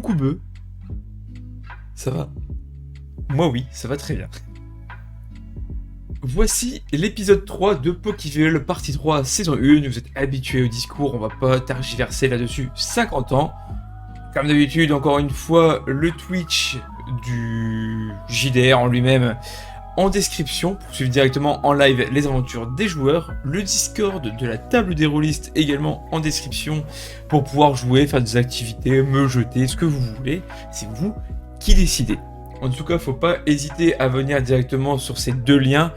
Coucou Beu. Ça va? Moi oui, ça va très bien. Voici l'épisode 3 de Pokéville, partie 3, saison 1. Vous êtes habitués au discours, on va pas tergiverser là-dessus 50 ans. Comme d'habitude, encore une fois, le Twitch du JDR en lui-même en description pour suivre directement en live les aventures des joueurs. Le Discord de la table des rôlistes également en description pour pouvoir jouer, faire des activités, me jeter, ce que vous voulez. C'est vous qui décidez. En tout cas, faut pas hésiter à venir directement sur ces deux liens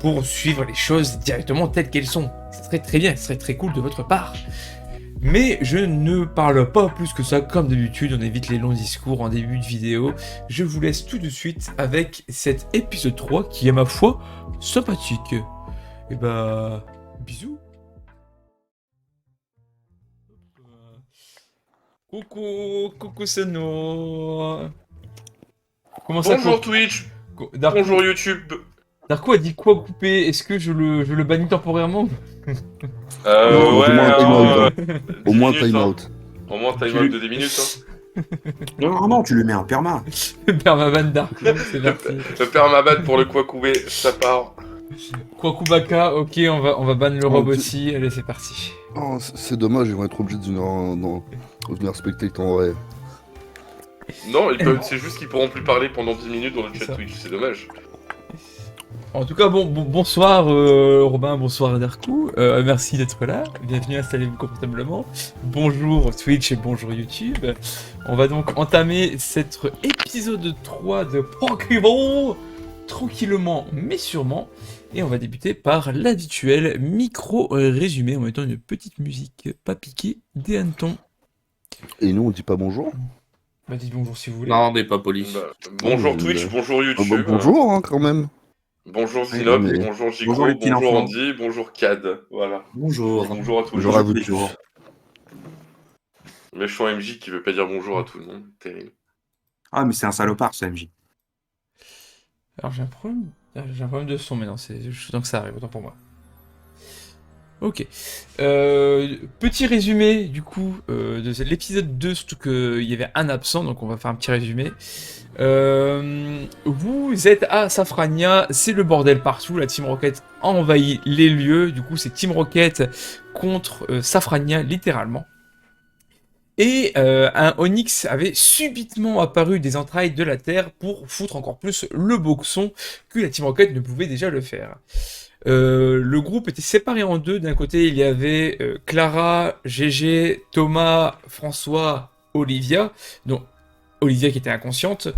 pour suivre les choses directement telles qu'elles sont. Ce serait très bien, ce serait très cool de votre part. Mais je ne parle pas plus que ça, comme d'habitude, on évite les longs discours en début de vidéo. Je vous laisse tout de suite avec cet épisode 3 qui est, ma foi, sympathique. Et bah, bisous. Coucou Sano. Comment ça? Bonjour Twitch, bonjour YouTube. Darko a dit quoi couper? Est-ce que je le bannis temporairement? Ouais, Au moins minutes, time hein. out. Au moins time out de 10 minutes. Non, tu le mets en perma. Permaban Darko, c'est parti. Le permaban pour le Kwakubé, ça part. Kwakubaka, ok, on va ban le robe aussi. Allez, c'est parti. Oh, c'est dommage, ils vont être obligés de venir respecter le temps vrai. Non, c'est juste qu'ils pourront plus parler pendant 10 minutes dans le chat Twitch, c'est dommage. En tout cas, bonsoir Robin, bonsoir Darko. Merci d'être là. Bienvenue, installez-vous confortablement. Bonjour Twitch et bonjour YouTube. On va donc entamer cet épisode 3 de Pokémon tranquillement mais sûrement. Et on va débuter par l'habituel micro-résumé en mettant une petite musique pas piquée des hannetons. Et nous, on dit pas bonjour? Bah dites bonjour si vous voulez. Non, on n'est pas poli. Bonjour Twitch, bonjour YouTube. Bonjour, hein, quand même. Bonjour Zinop, mais- bonjour Jigo, Bonjour les petits bonjour enfants. Andy, bonjour Cad. Voilà. Bonjour. Bonjour à tous. Bonjour à vous tous. Bonjour. Méchant MJ qui veut pas dire bonjour à tout le monde, terrible. Ah, mais c'est un salopard, ce MJ. Alors j'ai un problème de son maintenant, je sens que ça arrive, autant pour moi. Ok. Petit résumé du coup de l'épisode 2, surtout qu'il y avait un absent, donc on va faire un petit résumé. Vous êtes à Safrania, c'est le bordel partout, la Team Rocket a envahi les lieux, du coup c'est Team Rocket contre Safrania littéralement. Et un Onyx avait subitement apparu des entrailles de la Terre pour foutre encore plus le boxon que la Team Rocket ne pouvait déjà le faire. Le groupe était séparé en deux. D'un côté, il y avait Clara, GG, Thomas, François, Olivia. Donc Olivia qui était inconsciente,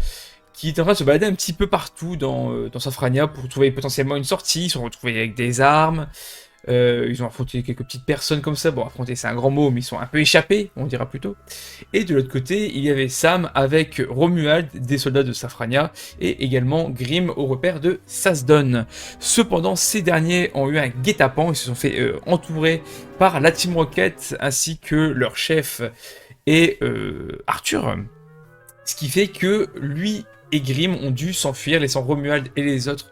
qui était en train de se balader un petit peu partout dans Safrania pour trouver potentiellement une sortie. Ils se sont retrouvés avec des armes. Ils ont affronté quelques petites personnes comme ça. Bon, affronter c'est un grand mot, mais ils sont un peu échappés, on dira plutôt. Et de l'autre côté, il y avait Sam avec Romuald, des soldats de Safrania, et également Grim au repère de Sasdon. Cependant, ces derniers ont eu un guet-apens, ils se sont fait entourer par la Team Rocket, ainsi que leur chef et Arthur. Ce qui fait que lui et Grim ont dû s'enfuir, laissant Romuald et les autres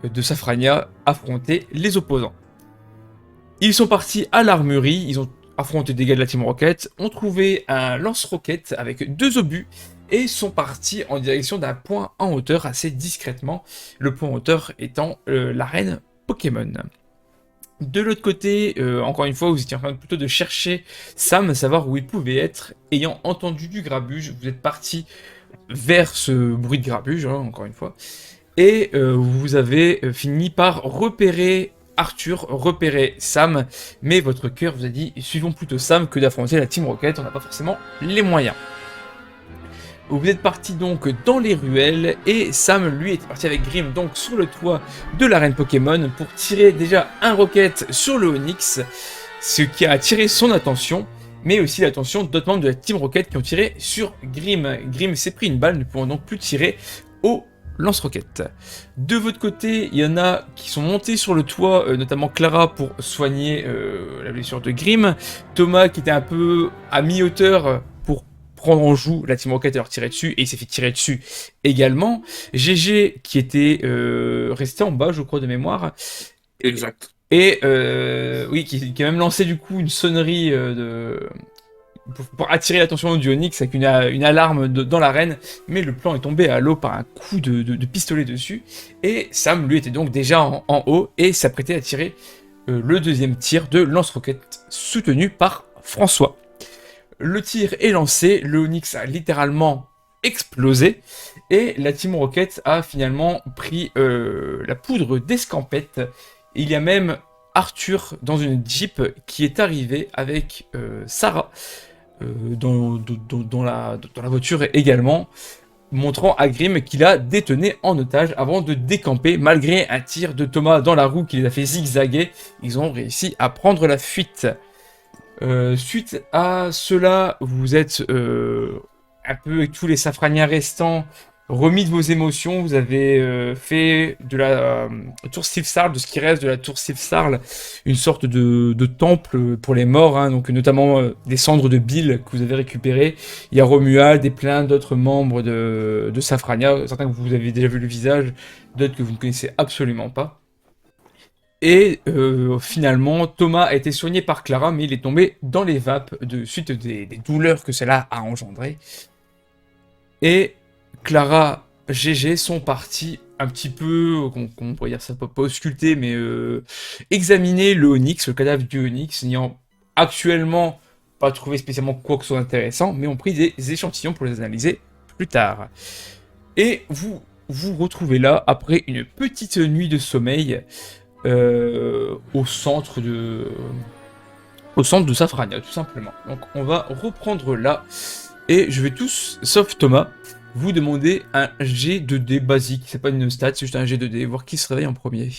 de Safrania affronter les opposants. Ils sont partis à l'armurerie, ils ont affronté des gars de la Team Rocket, ont trouvé un lance-roquette avec 2 obus et sont partis en direction d'un point en hauteur assez discrètement, le point en hauteur étant l'arène Pokémon. De l'autre côté, encore une fois, vous étiez en train plutôt de chercher Sam, savoir où il pouvait être, ayant entendu du grabuge, vous êtes parti vers ce bruit de grabuge, hein, encore une fois, et vous avez fini par repérer Arthur, repérer Sam, mais votre cœur vous a dit suivons plutôt Sam que d'affronter la Team Rocket, on n'a pas forcément les moyens. Vous êtes parti donc dans les ruelles et Sam lui était parti avec Grim donc sur le toit de l'arène Pokémon pour tirer déjà un rocket sur le Onyx, ce qui a attiré son attention, mais aussi l'attention d'autres membres de la Team Rocket qui ont tiré sur Grim. Grim s'est pris une balle, ne pouvant donc plus tirer au lance-roquette. De votre côté, il y en a qui sont montés sur le toit, notamment Clara pour soigner la blessure de Grim, Thomas qui était un peu à mi-hauteur pour prendre en joue la Team Rocket et leur tirer dessus, et il s'est fait tirer dessus également, GG qui était resté en bas je crois de mémoire, Exact. et oui qui a même lancé du coup une sonnerie pour attirer l'attention du Onyx avec une alarme dans l'arène, mais le plan est tombé à l'eau par un coup de pistolet dessus, et Sam, lui, était donc déjà en haut, et s'apprêtait à tirer le deuxième tir de lance-roquette, soutenu par François. Le tir est lancé, le Onyx a littéralement explosé, et la Team Rocket a finalement pris la poudre d'escampette. Il y a même Arthur dans une Jeep qui est arrivé avec Sarah dans la voiture également, montrant à Grim qu'il a détonné en otage avant de décamper. Malgré un tir de Thomas dans la roue qui les a fait zigzaguer, ils ont réussi à prendre la fuite. Suite à cela, vous êtes un peu avec tous les Safraniens restants remis de vos émotions. Vous avez fait de la tour Sifsarl, de ce qui reste de la tour Sifsarl, une sorte de temple pour les morts, hein, donc notamment des cendres de Bill que vous avez récupérées. Il y a Romuald et plein d'autres membres de Safrania, certains que vous avez déjà vu le visage, d'autres que vous ne connaissez absolument pas. Et finalement, Thomas a été soigné par Clara, mais il est tombé dans les vapes suite des douleurs que cela a engendré. Et Clara, GG sont partis un petit peu, on pourrait dire ça, pas ausculter, mais examiner le Onyx, le cadavre du Onyx, n'ayant actuellement pas trouvé spécialement quoi que ce soit intéressant, mais ont pris des échantillons pour les analyser plus tard. Et vous vous retrouvez là, après une petite nuit de sommeil, au centre de Safrania, tout simplement. Donc on va reprendre là, et je vais tous, sauf Thomas, vous demander un G de D basique. C'est pas une stat, c'est juste un G de D, voir qui se réveille en premier.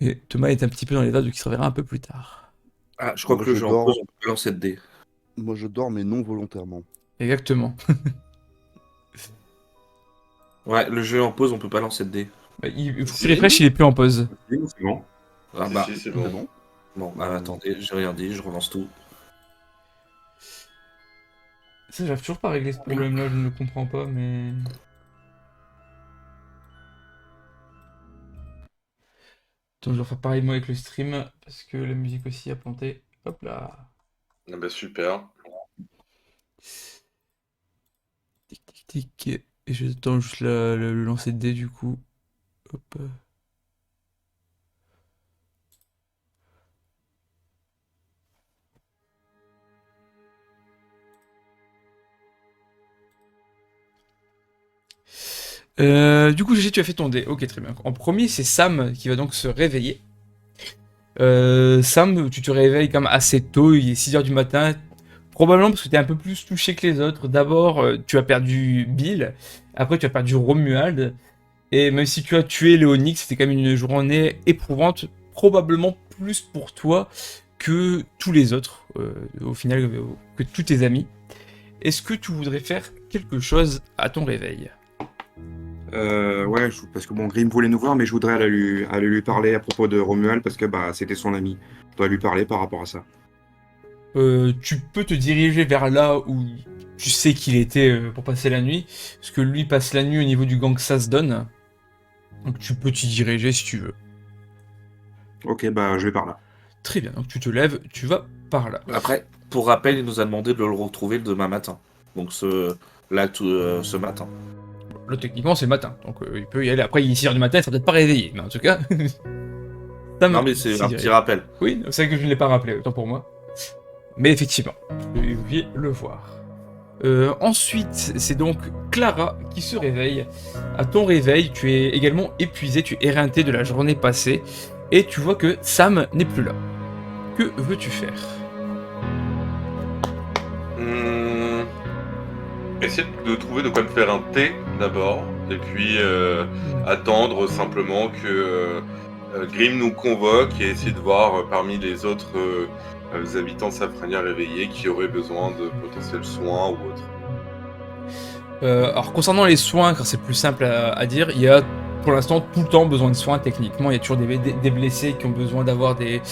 Et Thomas est un petit peu dans les dates, donc il se réveillera un peu plus tard. Ah, je crois Moi, que le je jeu dors. en pause, on peut lancer de dés. Moi je dors, mais non volontairement. Exactement. Ouais, le jeu en pause, on peut pas lancer de dés. Il faut que tu refresh, il est plus en pause. Oui, c'est bon. Ah bah, Si, c'est C'est bon. bon. bon, bah attendez, j'ai rien dit, je relance tout. Ça, j'arrive toujours pas à régler ce problème-là, je ne le comprends pas, mais... Attends, je vais refaire pareil moi avec le stream, parce que la musique aussi a planté. Hop là. Ah bah super. Tic, tic, tic. Et j'attends juste le lancer de dés du coup. Hop. Du coup, GG, tu as fait ton dé. Ok, très bien. En premier, c'est Sam qui va donc se réveiller. Sam, tu te réveilles quand même assez tôt, il est 6h du matin. Probablement parce que tu es un peu plus touché que les autres. D'abord, tu as perdu Bill. Après, tu as perdu Romuald. Et même si tu as tué le Onyx, c'était quand même une journée éprouvante. Probablement plus pour toi que tous les autres. Au final, que tous tes amis. Est-ce que tu voudrais faire quelque chose à ton réveil ? Ouais, parce que bon, Grim voulait nous voir, mais je voudrais aller lui parler à propos de Romuald parce que bah c'était son ami. Je dois lui parler par rapport à ça. Tu peux te diriger vers là où tu sais qu'il était pour passer la nuit, parce que lui passe la nuit au niveau du gang Sasdon. Donc tu peux t'y diriger si tu veux. Ok, bah je vais par là. Très bien, donc tu te lèves, tu vas par là. Après, pour rappel, il nous a demandé de le retrouver le demain matin. Donc ce matin. Là techniquement c'est le matin, donc il peut y aller. Après il est 6h du matin, il sera peut-être pas réveillé, mais en tout cas... Non mais c'est un petit rappel. Oui, c'est vrai que je ne l'ai pas rappelé, autant pour moi. Mais effectivement, vous pouviez le voir. Ensuite, c'est donc Clara qui se réveille. À ton réveil, tu es également épuisé, tu es éreinté de la journée passée, et tu vois que Sam n'est plus là. Que veux-tu faire ? Essayer de trouver de quoi me faire un thé d'abord, et puis attendre simplement que Grim nous convoque et essayer de voir parmi les autres habitants de Safrania réveillés qui auraient besoin de potentiels soins ou autre. Alors concernant les soins, car c'est plus simple à dire, il y a pour l'instant tout le temps besoin de soins techniquement. Il y a toujours des blessés qui ont besoin d'avoir des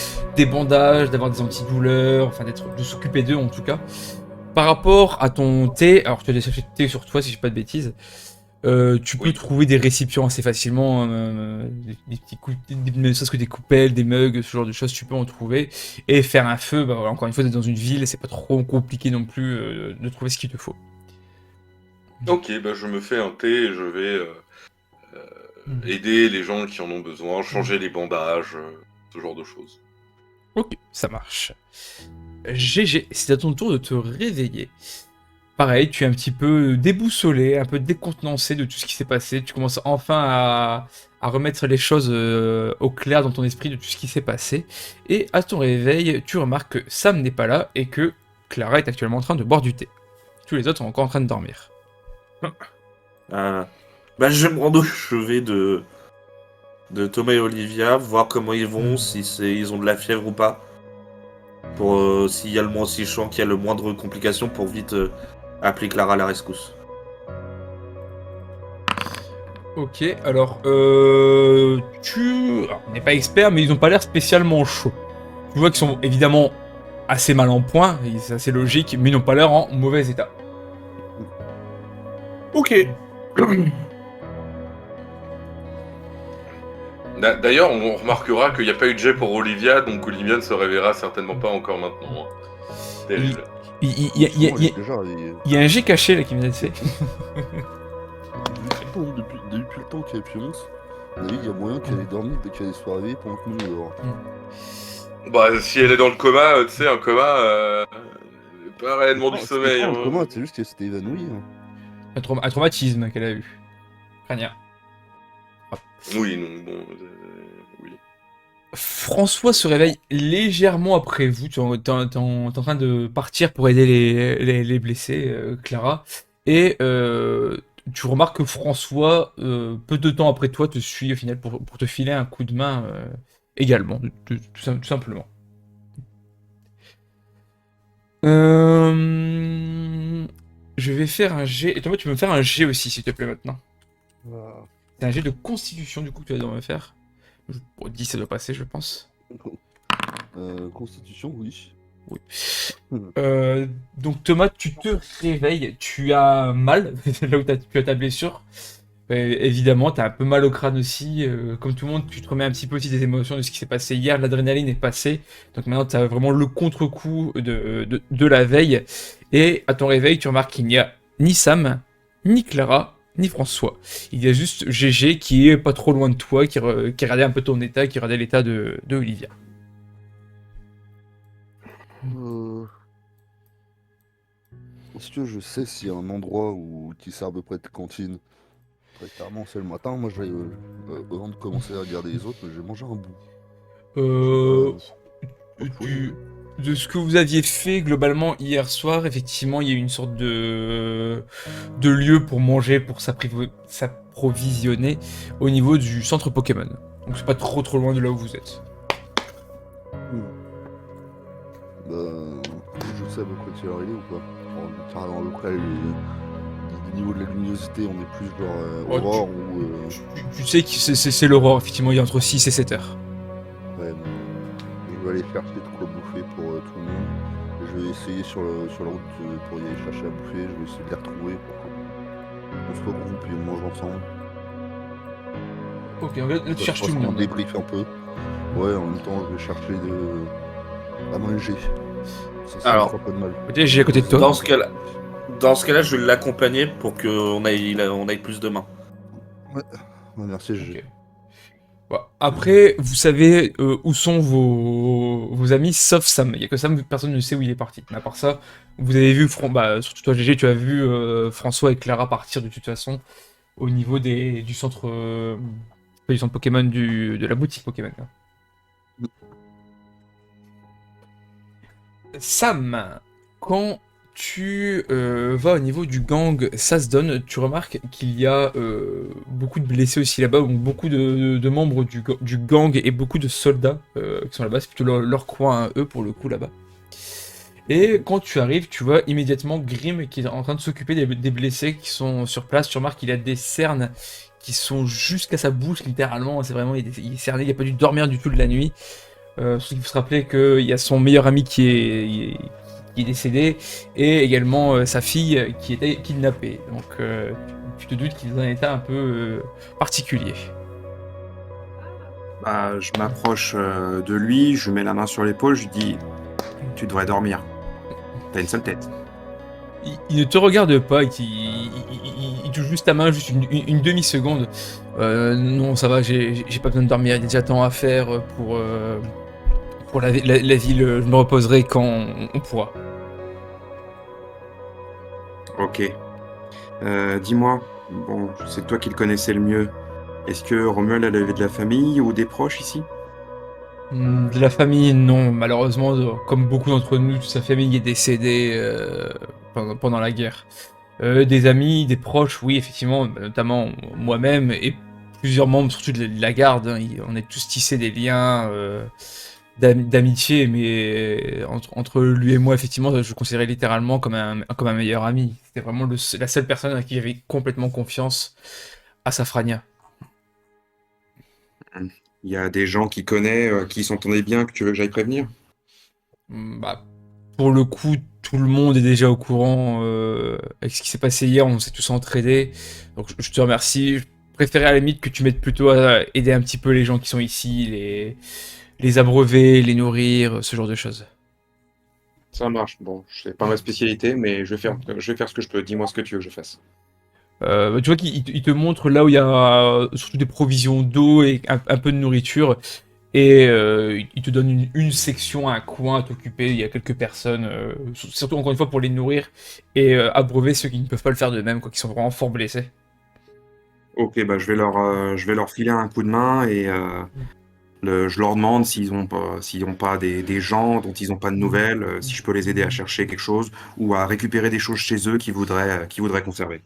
bandages, d'avoir des antidouleurs, enfin de s'occuper d'eux en tout cas. Par rapport à ton thé, alors tu as des sachets de thé sur toi si je dis pas de bêtises, Tu peux Oui. trouver des récipients assez facilement, des petits ne serait-ce que des coupelles, des mugs, ce genre de choses, tu peux en trouver. Et faire un feu, bah, voilà, encore une fois, t'es dans une ville, c'est pas trop compliqué non plus de trouver ce qu'il te faut. Ok, bah je me fais un thé et je vais aider les gens qui en ont besoin, changer les bandages, ce genre de choses. Ok, ça marche. GG, c'est à ton tour de te réveiller. Pareil, tu es un petit peu déboussolé, un peu décontenancé de tout ce qui s'est passé. Tu commences enfin à remettre les choses au clair dans ton esprit de tout ce qui s'est passé. Et à ton réveil, tu remarques que Sam n'est pas là et que Clara est actuellement en train de boire du thé. Tous les autres sont encore en train de dormir. Bah, je vais me rendre au chevet de Thomas et Olivia, voir comment ils vont, si ils ont de la fièvre ou pas. Pour s'il y a le moins, si je sens qu'il y a le moindre complication, pour vite appeler Clara à la rescousse. Ok, alors, alors, on n'est pas expert, mais ils n'ont pas l'air spécialement chauds. Tu vois qu'ils sont évidemment assez mal en point, et c'est assez logique, mais ils n'ont pas l'air en mauvais état. Ok. D'ailleurs, on remarquera qu'il n'y a pas eu de jet pour Olivia, donc Olivia ne se réveillera certainement pas encore maintenant. Hein. Terrible. Il y a un G caché là qui vient d'être fait. Depuis le temps qu'il y a Pionce, il y a moyen qu'elle ait dormi et qu'elle soit réveillée pendant que nous dehors. Bah, si elle est dans le coma, tu sais, un coma, pas réellement du sommeil. Hein. Comment c'est juste qu'elle s'était évanouie. Hein. Un traumatisme qu'elle a eu. Crânien. Oui, non, bon, oui. François se réveille légèrement après vous. Tu es en train de partir pour aider les blessés, Clara. Et tu remarques que François, peu de temps après toi, te suit au final pour te filer un coup de main également, tout simplement. Je vais faire un G. Et toi, tu peux me faire un G aussi, s'il te plaît, maintenant. C'est un G de constitution, du coup, que tu vas devoir me faire. Pour 10, ça doit passer, je pense. Constitution, oui. Oui. Donc Thomas, tu te réveilles, tu as mal, là où tu as ta blessure. Évidemment, tu as un peu mal au crâne aussi. Comme tout le monde, tu te remets un petit peu aussi des émotions de ce qui s'est passé hier. L'adrénaline est passée. Donc maintenant, tu as vraiment le contre-coup de la veille. Et à ton réveil, tu remarques qu'il n'y a ni Sam, ni Clara, ni François. Il y a juste GG qui est pas trop loin de toi, qui regardait un peu ton état, qui regardait l'état de Olivia. Est-ce que je sais s'il y a un endroit qui sert à peu près de cantine? Très clairement, c'est le matin. Moi, avant de commencer à regarder les autres, j'ai mangé un bout. De ce que vous aviez fait globalement hier soir, effectivement, il y a eu une sorte de lieu pour manger, pour s'approvisionner au niveau du centre Pokémon. Donc c'est pas trop loin de là où vous êtes. Je sais à peu près quelle heure il est ou pas? Carrément, à peu près, au niveau de la luminosité, on est plus genre aurore ou... Tu sais que c'est l'aurore, effectivement, il y a entre 6 et 7 heures. Ouais, je vais aller chercher de quoi bouffer pour tout le monde. Je vais essayer sur la route pour y aller chercher à bouffer. Je vais essayer de les retrouver pour qu'on se regroupe et on mange ensemble. Ok, là tu cherches tout le monde. On débrief un peu. Ouais, en même temps, je vais chercher à manger. Ça Alors, fera pas de mal. Ok, j'ai à côté de toi. Dans ce cas-là, je vais l'accompagner pour qu'on aille plus de main. Ouais, merci. Okay. Bon, après, vous savez où sont vos amis, sauf Sam. Il n'y a que Sam, personne ne sait où il est parti. Mais à part ça, vous avez vu, surtout toi GG, tu as vu François et Clara partir de toute façon au niveau du centre Pokémon, de la boutique Pokémon. Sam, quand tu vas au niveau du gang Sasdon, tu remarques qu'il y a beaucoup de blessés aussi là-bas, donc beaucoup de membres du gang et beaucoup de soldats qui sont là-bas, c'est plutôt leur coin à eux pour le coup là-bas. Et quand tu arrives, tu vois immédiatement Grim qui est en train de s'occuper des blessés qui sont sur place. Tu remarques qu'il a des cernes qui sont jusqu'à sa bouche littéralement, c'est vraiment, il est cerné, il n'a pas dû dormir du tout de la nuit. Surtout qu'il faut se rappeler qu'il y a son meilleur ami qui est décédé, et également sa fille qui était kidnappée. Donc tu te doutes qu'il est dans un état un peu particulier. Bah, je m'approche de lui, je lui mets la main sur l'épaule, je lui dis tu devrais dormir. T'as une sale tête. Il ne te regarde pas, il touche juste ta main, juste une demi-seconde. Non, ça va, j'ai pas besoin de dormir, il y a déjà tant à faire pour la ville, je me reposerai quand on pourra. Ok. Dis-moi, bon, c'est toi qui le connaissais le mieux. Est-ce que Romuald elle avait de la famille ou des proches ici? De la famille, non, malheureusement, comme beaucoup d'entre nous, toute sa famille est décédée pendant la guerre. Des amis, des proches, oui, effectivement, notamment moi-même et plusieurs membres, surtout de la garde, hein, on est tous tissés des liens d'amitié, mais entre lui et moi, effectivement, je le considérais littéralement comme un meilleur ami. C'était vraiment la seule personne à qui j'avais complètement confiance à Safrania. Il y a des gens qui connaissent, qui s'entendaient bien, que tu veux que j'aille prévenir? Bah, pour le coup, tout le monde est déjà au courant avec ce qui s'est passé hier, on s'est tous entraînés. Donc je te remercie. Je préférais à la limite que tu m'aides plutôt à aider un petit peu les gens qui sont ici, les abreuver, les nourrir, ce genre de choses. Ça marche. Bon, c'est pas ma spécialité, mais je vais faire ce que je peux. Dis-moi ce que tu veux que je fasse. Bah, tu vois qu'il te montre là où il y a surtout des provisions d'eau et un peu de nourriture. Et il te donne une section, un coin à t'occuper. Il y a quelques personnes, surtout encore une fois pour les nourrir et abreuver ceux qui ne peuvent pas le faire d'eux-mêmes, quoi, qui sont vraiment fort blessés. Ok, bah je vais leur filer un coup de main et je leur demande s'ils ont pas des gens dont ils n'ont pas de nouvelles, si je peux les aider à chercher quelque chose ou à récupérer des choses chez eux qu'ils voudraient conserver.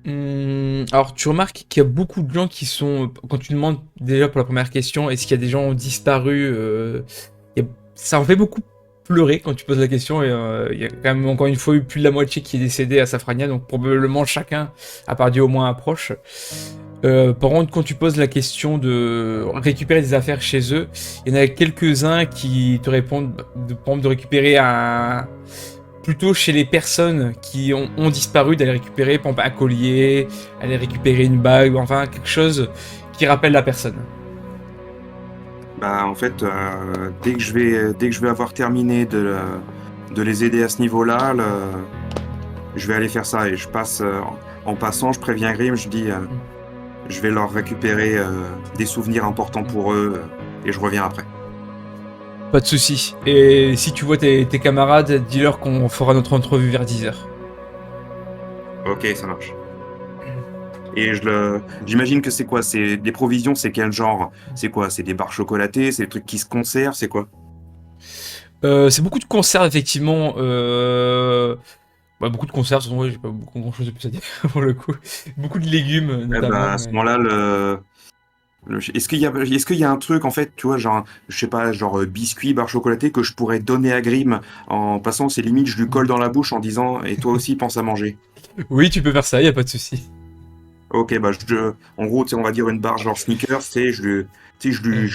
Alors, tu remarques qu'il y a beaucoup de gens qui sont. Quand tu demandes déjà pour la première question, est-ce qu'il y a des gens disparus ça en fait beaucoup pleurer quand tu poses la question. Et il y a quand même encore une fois eu plus de la moitié qui est décédé à Safrania, donc probablement chacun a perdu au moins un proche. Par contre, quand tu poses la question de récupérer des affaires chez eux, il y en a quelques-uns qui te répondent par exemple, de récupérer plutôt chez les personnes qui ont disparu, d'aller récupérer par exemple, un collier, aller récupérer une bague, ou enfin quelque chose qui rappelle la personne. Bah en fait, dès que je vais avoir terminé de les aider à ce niveau-là, je vais aller faire ça et je passe en passant, je préviens Grim, je dis je vais leur récupérer des souvenirs importants pour eux et je reviens après. Pas de soucis. Et si tu vois tes camarades, dis-leur qu'on fera notre entrevue vers 10h. Ok, ça marche. Et j'imagine que c'est quoi? C'est des provisions, c'est quel genre? C'est quoi? C'est des barres chocolatées? C'est des trucs qui se conservent? C'est quoi? C'est beaucoup de conserves, effectivement. Bah, beaucoup de conserves, sinon, ouais, j'ai pas beaucoup grand-chose de plus à dire pour le coup. Beaucoup de légumes, Eh ben, notamment. à ce moment-là, est-ce qu'il y a un truc, en fait, tu vois, genre, je sais pas, genre biscuit, barre chocolatée, que je pourrais donner à Grim en passant, c'est limite, je lui colle dans la bouche en disant, et toi aussi, pense à manger. Oui, tu peux faire ça, y a pas de souci. Ok, bah, en gros, tu sais, on va dire une barre genre Snickers, je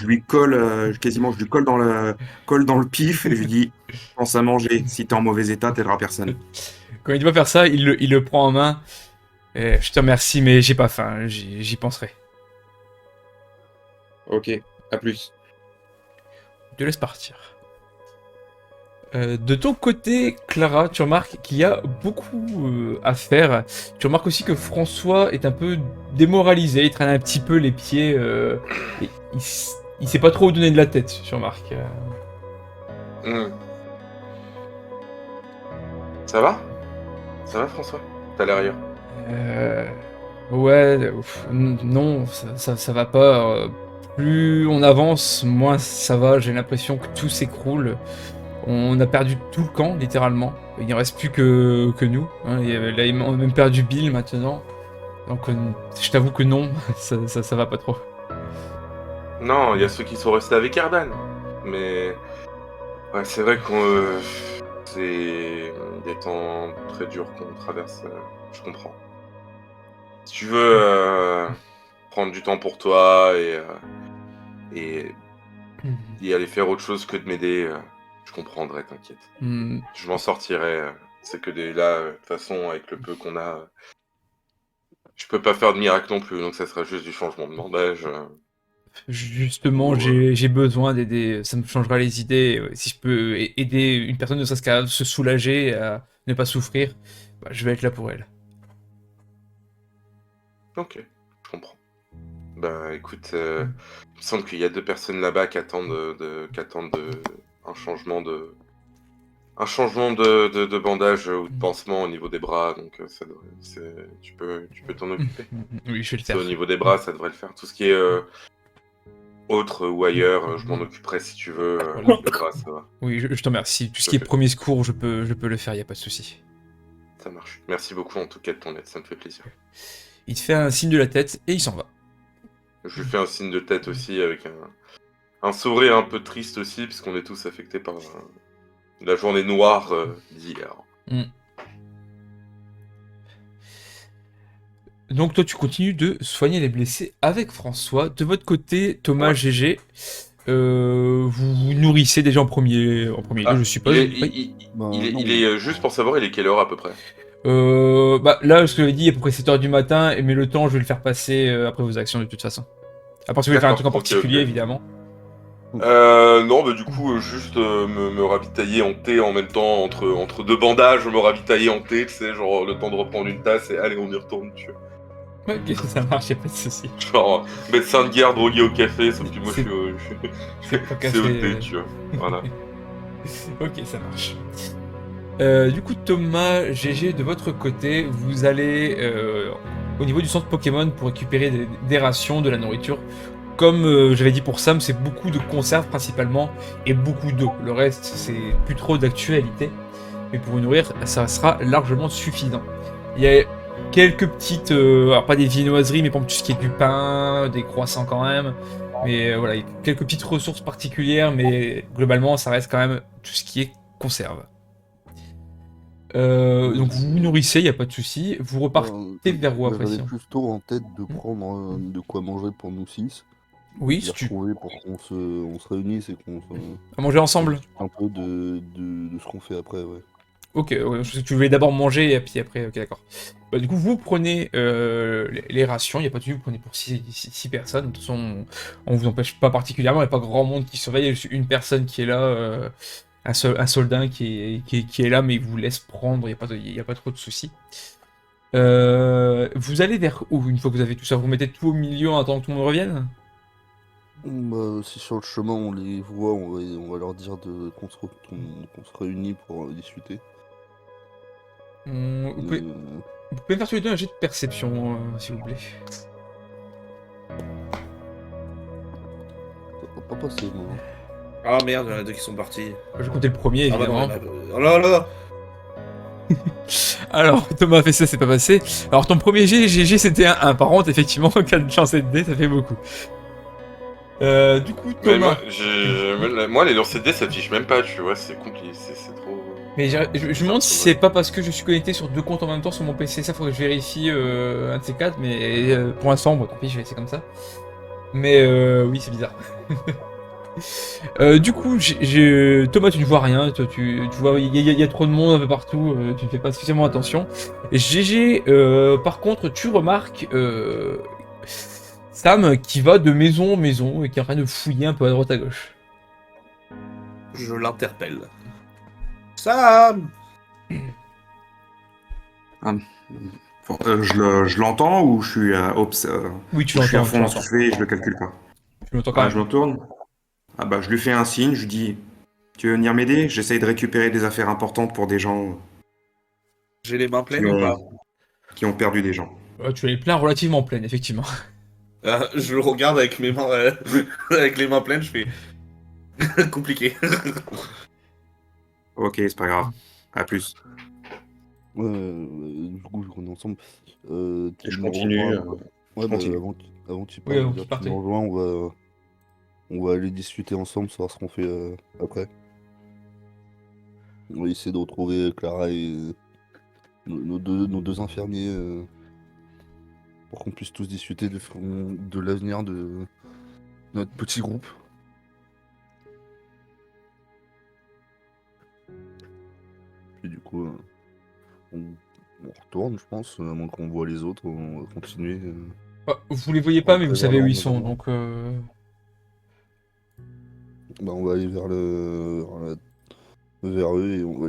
lui colle, quasiment, je lui colle dans le pif et je lui dis, pense à manger. Si t'es en mauvais état, t'aideras personne. Quand il doit faire ça, il le prend en main. Je te remercie, mais j'ai pas faim, j'y penserai. Ok, à plus. Je te laisse partir. De ton côté, Clara, tu remarques qu'il y a beaucoup à faire. Tu remarques aussi que François est un peu démoralisé, il traîne un petit peu les pieds. Et il sait pas trop où donner de la tête, tu remarques. Ça va? Ça va, François? T'as l'air ailleurs. Ouais, non, ça va pas. Plus on avance, moins ça va. J'ai l'impression que tout s'écroule. On a perdu tout le camp, littéralement. Il ne reste plus que nous. Hein. Là, on a même perdu Bill maintenant. Donc, je t'avoue que non, ça va pas trop. Non, il y a ceux qui sont restés avec Erdan. Mais ouais, c'est vrai qu'on c'est des temps très durs qu'on traverse. Je comprends. Si tu veux prendre du temps pour toi et y aller faire autre chose que de m'aider, je comprendrai, t'inquiète. Je m'en sortirai. C'est que là, de toute façon, avec le peu qu'on a, Je peux pas faire de miracle non plus, donc ça sera juste du changement de bandage. Justement, Ouais. j'ai besoin d'aider. Ça me changera les idées. Si je peux aider une personne, ne serait-ce qu'à se soulager, à ne pas souffrir, bah, je vais être là pour elle. Ok, je comprends. Bah écoute, il me semble qu'il y a 2 personnes là-bas qui attendent, un changement de bandage ou de pansement au niveau des bras, donc ça devrait, tu peux t'en occuper. Oui, je vais le C'est au faire. niveau des bras, ça devrait le faire. Tout ce qui est autre ou ailleurs, je m'en occuperai si tu veux. Les bras, ça va. Oui, je te remercie. Tout ce qui est Ok. premier secours, je peux le faire, y a pas de souci. Ça marche. Merci beaucoup en tout cas de ton aide, ça me fait plaisir. Il te fait un signe de la tête et il s'en va. Je lui fais un signe de tête aussi avec un sourire un peu triste aussi, puisqu'on est tous affectés par la journée noire d'hier. Mm. Donc toi, tu continues de soigner les blessés avec François. De votre côté, Thomas, Ouais. GG, vous vous nourrissez déjà en premier lieu, je suppose. Oui. Il est juste pour savoir, il est quelle heure à peu près? Bah, là, ce que j'avais dit, il est à peu près 7h du matin, mais le temps, je vais le faire passer après vos actions de toute façon. À part si vous voulez faire un truc en D'accord, ok, particulier, ok. évidemment. Non, bah du coup, juste me ravitailler en thé en même temps, entre 2 bandages, me ravitailler en thé, tu sais, genre le temps de reprendre une tasse et allez, on y retourne, tu vois. Ok, ça marche, y'a pas de souci. Genre, médecin de guerre drogué au café, sauf que moi C'est- C'est pas c'est au cassé. thé, tu vois. Voilà. Ok, ça marche. Du coup, Thomas, GG, de votre côté, vous allez au niveau du centre Pokémon pour récupérer des rations, de la nourriture. Comme j'avais dit pour Sam, c'est beaucoup de conserves principalement et beaucoup d'eau. Le reste, c'est plus trop d'actualité. Mais pour vous nourrir, ça sera largement suffisant. Il y a quelques petites, alors pas des viennoiseries, mais par exemple tout ce qui est du pain, des croissants quand même. Mais voilà, il y a quelques petites ressources particulières, mais globalement, ça reste quand même tout ce qui est conserve. Donc vous vous nourrissez, il n'y a pas de souci. Vous repartez vers où après J'avais sinon? plutôt en tête de prendre de quoi manger pour nous 6. Oui, Les si tu... retrouver pour on se réunisse et À manger on ensemble. discute un peu de ce qu'on fait après, ouais. Ok, ouais, je sais que tu voulais d'abord manger et puis après, ok d'accord. Bah, du coup, vous prenez les rations, il n'y a pas de souci, vous prenez pour 6 personnes. De toute façon, on vous empêche pas particulièrement, il n'y a pas grand monde qui surveille, il y a juste une personne qui est là, un soldat qui est là, mais il vous laisse prendre, il y a pas trop de soucis. Vous allez vers où une fois que vous avez tout ça? Vous mettez tout au milieu en attendant que tout le monde revienne? Bah, si sur le chemin on les voit, on va leur dire qu'on se réunit pour discuter. Vous pouvez, Euh, vous pouvez me faire tous les deux un jet de perception, s'il vous plaît. Ça va pas passer, moi. Ah merde, il y en a 2 qui sont partis. Je vais compter le premier, Ah bah non, évidemment. oh là là. Alors, Thomas a fait ça, c'est pas passé. Alors, ton premier GG, c'était un 1. Par contre, effectivement, 4 chances de dés, ça fait beaucoup. Du coup, Mais moi, Thomas. moi, les lancers de dés s'affichent même pas, tu vois, c'est compliqué, c'est trop. Mais je me demande si c'est pas parce que je suis connecté sur 2 comptes en même temps sur mon PC. Ça, faudrait que je vérifie un de ces 4. Mais pour l'instant, bon, tant pis, je vais laisser comme ça. Mais oui, c'est bizarre. Du coup, Thomas, tu ne vois rien. Tu vois, il y a trop de monde un peu partout. Tu ne fais pas spécialement attention. GG, par contre, tu remarques Sam qui va de maison en maison et qui est en train de fouiller un peu à droite à gauche. Je l'interpelle. Sam. Je l'entends ou je suis, Oui, tu ou je suis à l'entends, tu fond dans ce l'entends. que je fais et je le calcule pas? Tu l'entends quand Ah, même. je me tourne. Ah bah, je lui fais un signe, je lui dis, tu veux venir m'aider? J'essaye de récupérer des affaires importantes pour des gens J'ai les mains qui pleines ou pas? qui ont perdu des gens. Tu as les pleins relativement pleines, effectivement. Je le regarde avec mes mains, avec les mains pleines, je fais compliqué. Ok, c'est pas grave. À plus. Du coup, on est ensemble. Tu Je me continue, rejoins. Ouais, bah, continue. avant que tu Oui, partes, avant déjà, qu'il tu me parte. rejoins, on va aller discuter ensemble, savoir ce qu'on fait après. On va essayer de retrouver Clara et nos deux infirmiers pour qu'on puisse tous discuter de l'avenir de notre petit groupe. Et du coup, On retourne, je pense, à moins qu'on voit les autres, on va continuer. Vous les voyez pas, mais vous Après, savez où vers ils là, sont, on va- donc... Bah, on va aller vers eux et on va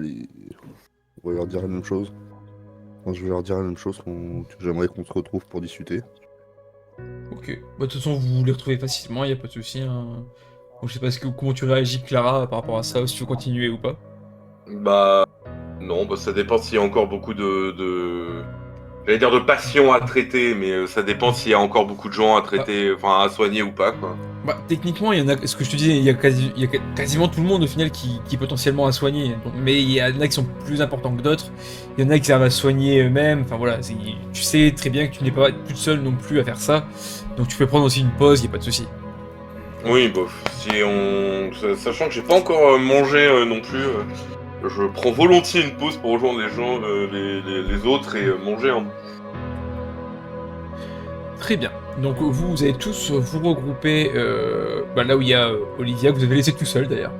leur dire la même chose. Enfin, je vais leur dire la même chose que j'aimerais qu'on se retrouve pour discuter. Ok. Bah, de toute façon, vous les retrouvez facilement, y a pas de souci. Hein. Donc, je sais pas comment tu réagis, Clara, par rapport à ça, ou si tu veux continuer ou pas. Bah non, bah, ça dépend s'il y a encore beaucoup j'allais dire de passion à traiter, mais ça dépend s'il y a encore beaucoup de gens à traiter, enfin à soigner ou pas, quoi. Bah, techniquement, il y en a, ce que je te disais, il y a quasiment tout le monde au final qui est potentiellement à soigner. Donc, mais il y en a qui sont plus importants que d'autres. Il y en a qui servent à soigner eux-mêmes. Enfin voilà, tu sais très bien que tu n'es pas toute seule non plus à faire ça. Donc tu peux prendre aussi une pause, il n'y a pas de souci. Oui, bof. Sachant que j'ai pas encore mangé non plus, je prends volontiers une pause pour rejoindre les gens, les autres et manger un bout. Très bien. Donc vous allez tous vous regrouper là où il y a Olivia, que vous avez laissé tout seul d'ailleurs.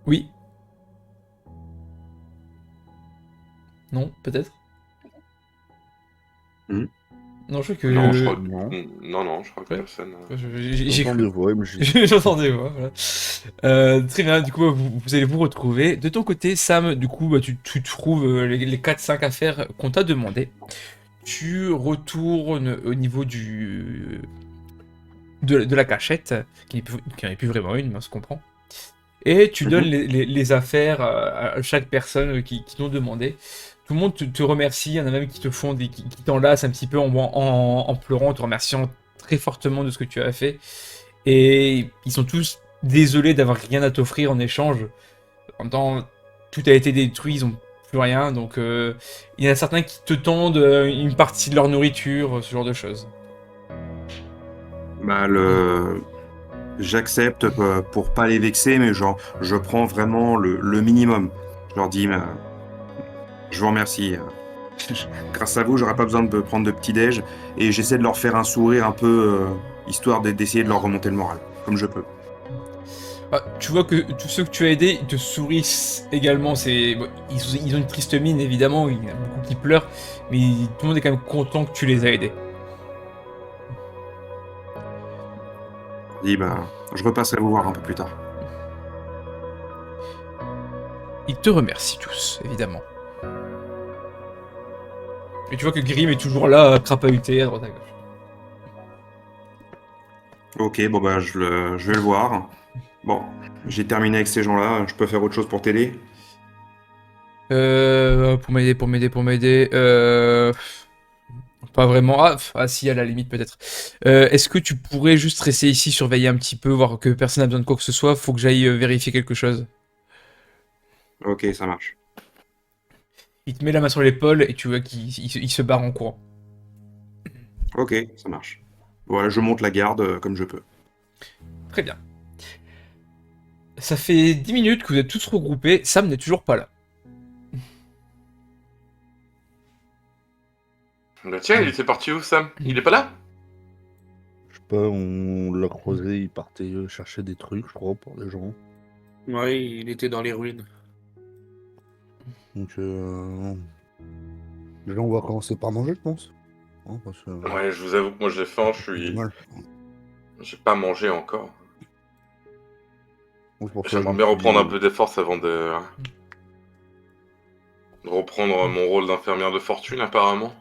Oui. Non, peut-être. Non, je crois que... Non, je crois Non. non, je crois que Ouais. personne. J'ai J'entends cru. des voix, mais j'ai... J'entends des voix, voilà. Très bien, du coup, vous allez vous retrouver. De ton côté, Sam, du coup, tu trouves les 4-5 affaires qu'on t'a demandé. Tu retournes au niveau de la cachette, qui n'est plus vraiment une, mais on se comprend. Et tu donnes les affaires à chaque personne qui t'ont demandé. Tout le monde te remercie, il y en a même qui te font qui t'enlacent un petit peu en pleurant, te remerciant très fortement de ce que tu as fait. Et ils sont tous désolés d'avoir rien à t'offrir en échange. En même temps, tout a été détruit, ils ont plus rien. Donc il y en a certains qui te tendent une partie de leur nourriture, ce genre de choses. Bah, j'accepte pour pas les vexer, mais genre, je prends vraiment le minimum. Je leur dis, je vous remercie. Grâce à vous, j'aurais pas besoin de prendre de petit-déj, et j'essaie de leur faire un sourire un peu, histoire d'essayer de leur remonter le moral, comme je peux. Tu vois que tous ceux que tu as aidés, ils te sourissent également. Ils ont une triste mine, évidemment, il y en a beaucoup qui pleurent, mais tout le monde est quand même content que tu les as aidés. Je dis, je repasserai vous voir un peu plus tard. Ils te remercient tous, évidemment. Et tu vois que Grim est toujours là, à crapahuter à droite à gauche. Ok, bon je vais le voir. Bon, j'ai terminé avec ces gens-là, je peux faire autre chose pour t'aider? Pour m'aider. Pas vraiment. Ah, si, à la limite, peut-être. Est-ce que tu pourrais juste rester ici, surveiller un petit peu, voir que personne n'a besoin de quoi que ce soit? Faut que j'aille vérifier quelque chose. Ok, ça marche. Il te met la main sur l'épaule et tu vois qu'il se barre en courant. Ok, ça marche. Voilà, je monte la garde comme je peux. Très bien. Ça fait 10 minutes que vous êtes tous regroupés. Sam n'est toujours pas là. Bah tiens, il était parti où, Sam? Il est pas là? Je sais pas, on l'a croisé, il partait chercher des trucs, je crois, pour les gens. Oui, il était dans les ruines. Donc, déjà, on va commencer par manger, je pense. Hein, parce que... Ouais, je vous avoue que moi j'ai faim, mal. j'ai pas mangé encore. Donc, c'est pour ça J'aimerais que bien je reprendre un dis- peu de force avant de reprendre mon rôle d'infirmière de fortune, apparemment.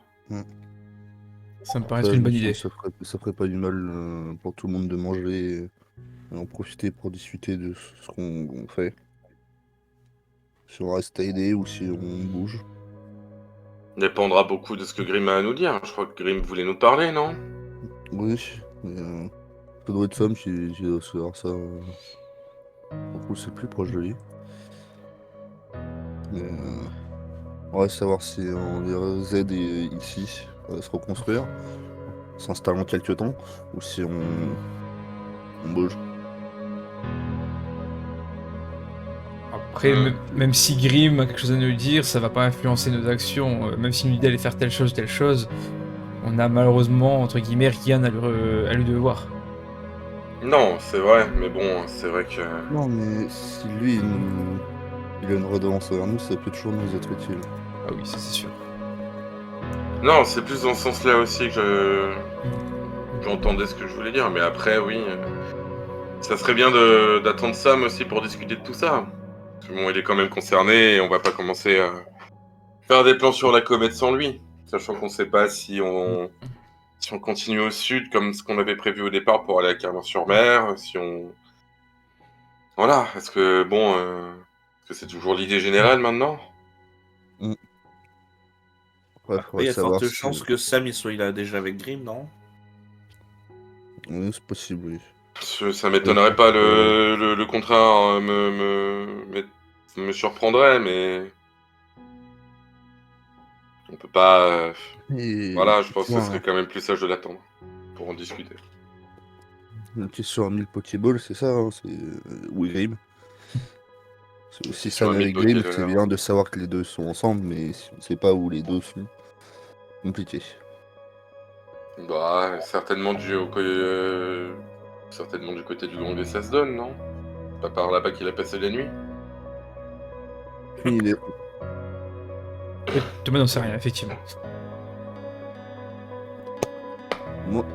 Ça me paraît Après, une bonne je me idée. dis que ça ferait pas du mal pour tout le monde de manger et en profiter pour discuter de ce qu'on fait. Si on reste à aider ou si on bouge. Dépendra beaucoup de ce que Grim a à nous dire. Je crois que Grim voulait nous parler, non? Oui, mais ça doit être Sam qui doit se faire ça. En plus, c'est plus proche de lui. Mais on va savoir si on les aide ici à se reconstruire, s'installer en quelques temps, ou si on bouge. Après, même si Grim a quelque chose à nous dire, ça va pas influencer nos actions. Même s'il nous dit d'aller faire telle chose, on a malheureusement, entre guillemets, rien à lui devoir. Non, c'est vrai, mais bon, c'est vrai que... Non, mais si lui, Il a une redevance envers nous, ça peut toujours nous être utile. Ah oui, ça c'est sûr. Non, c'est plus dans ce sens-là aussi que j'entendais ce que je voulais dire. Mais après, oui, ça serait bien d'attendre Sam aussi pour discuter de tout ça. Parce que bon, il est quand même concerné et on va pas commencer à faire des plans sur la comète sans lui. Sachant qu'on sait pas si on continue au sud comme ce qu'on avait prévu au départ pour aller à Clermont-sur-Mer, si on... Voilà, est-ce que bon... est-ce que c'est toujours l'idée générale maintenant? Ouais, Après, faudrait il y a savoir forte si- chance que Sam il soit là déjà avec Grim, non? Oui, c'est possible, oui. Ça m'étonnerait pas, le contraire me surprendrait, mais... On peut pas... Et Voilà, je pense que ce effectivement, serait quand même plus sage de l'attendre pour en discuter. une question à 1000 Pokéballs, c'est ça, hein, c'est... ou Grim. C'est aussi question ça à 1000 avec Grim, Pokédollars. c'est bien de savoir que les deux sont ensemble, mais si on ne sait pas où les deux sont, compliqué. Bah, certainement certainement du côté du Grand ça se donne, non? Pas par là-bas qu'il a passé la nuit? Il est... Thomas n'en sait rien, effectivement. Moi,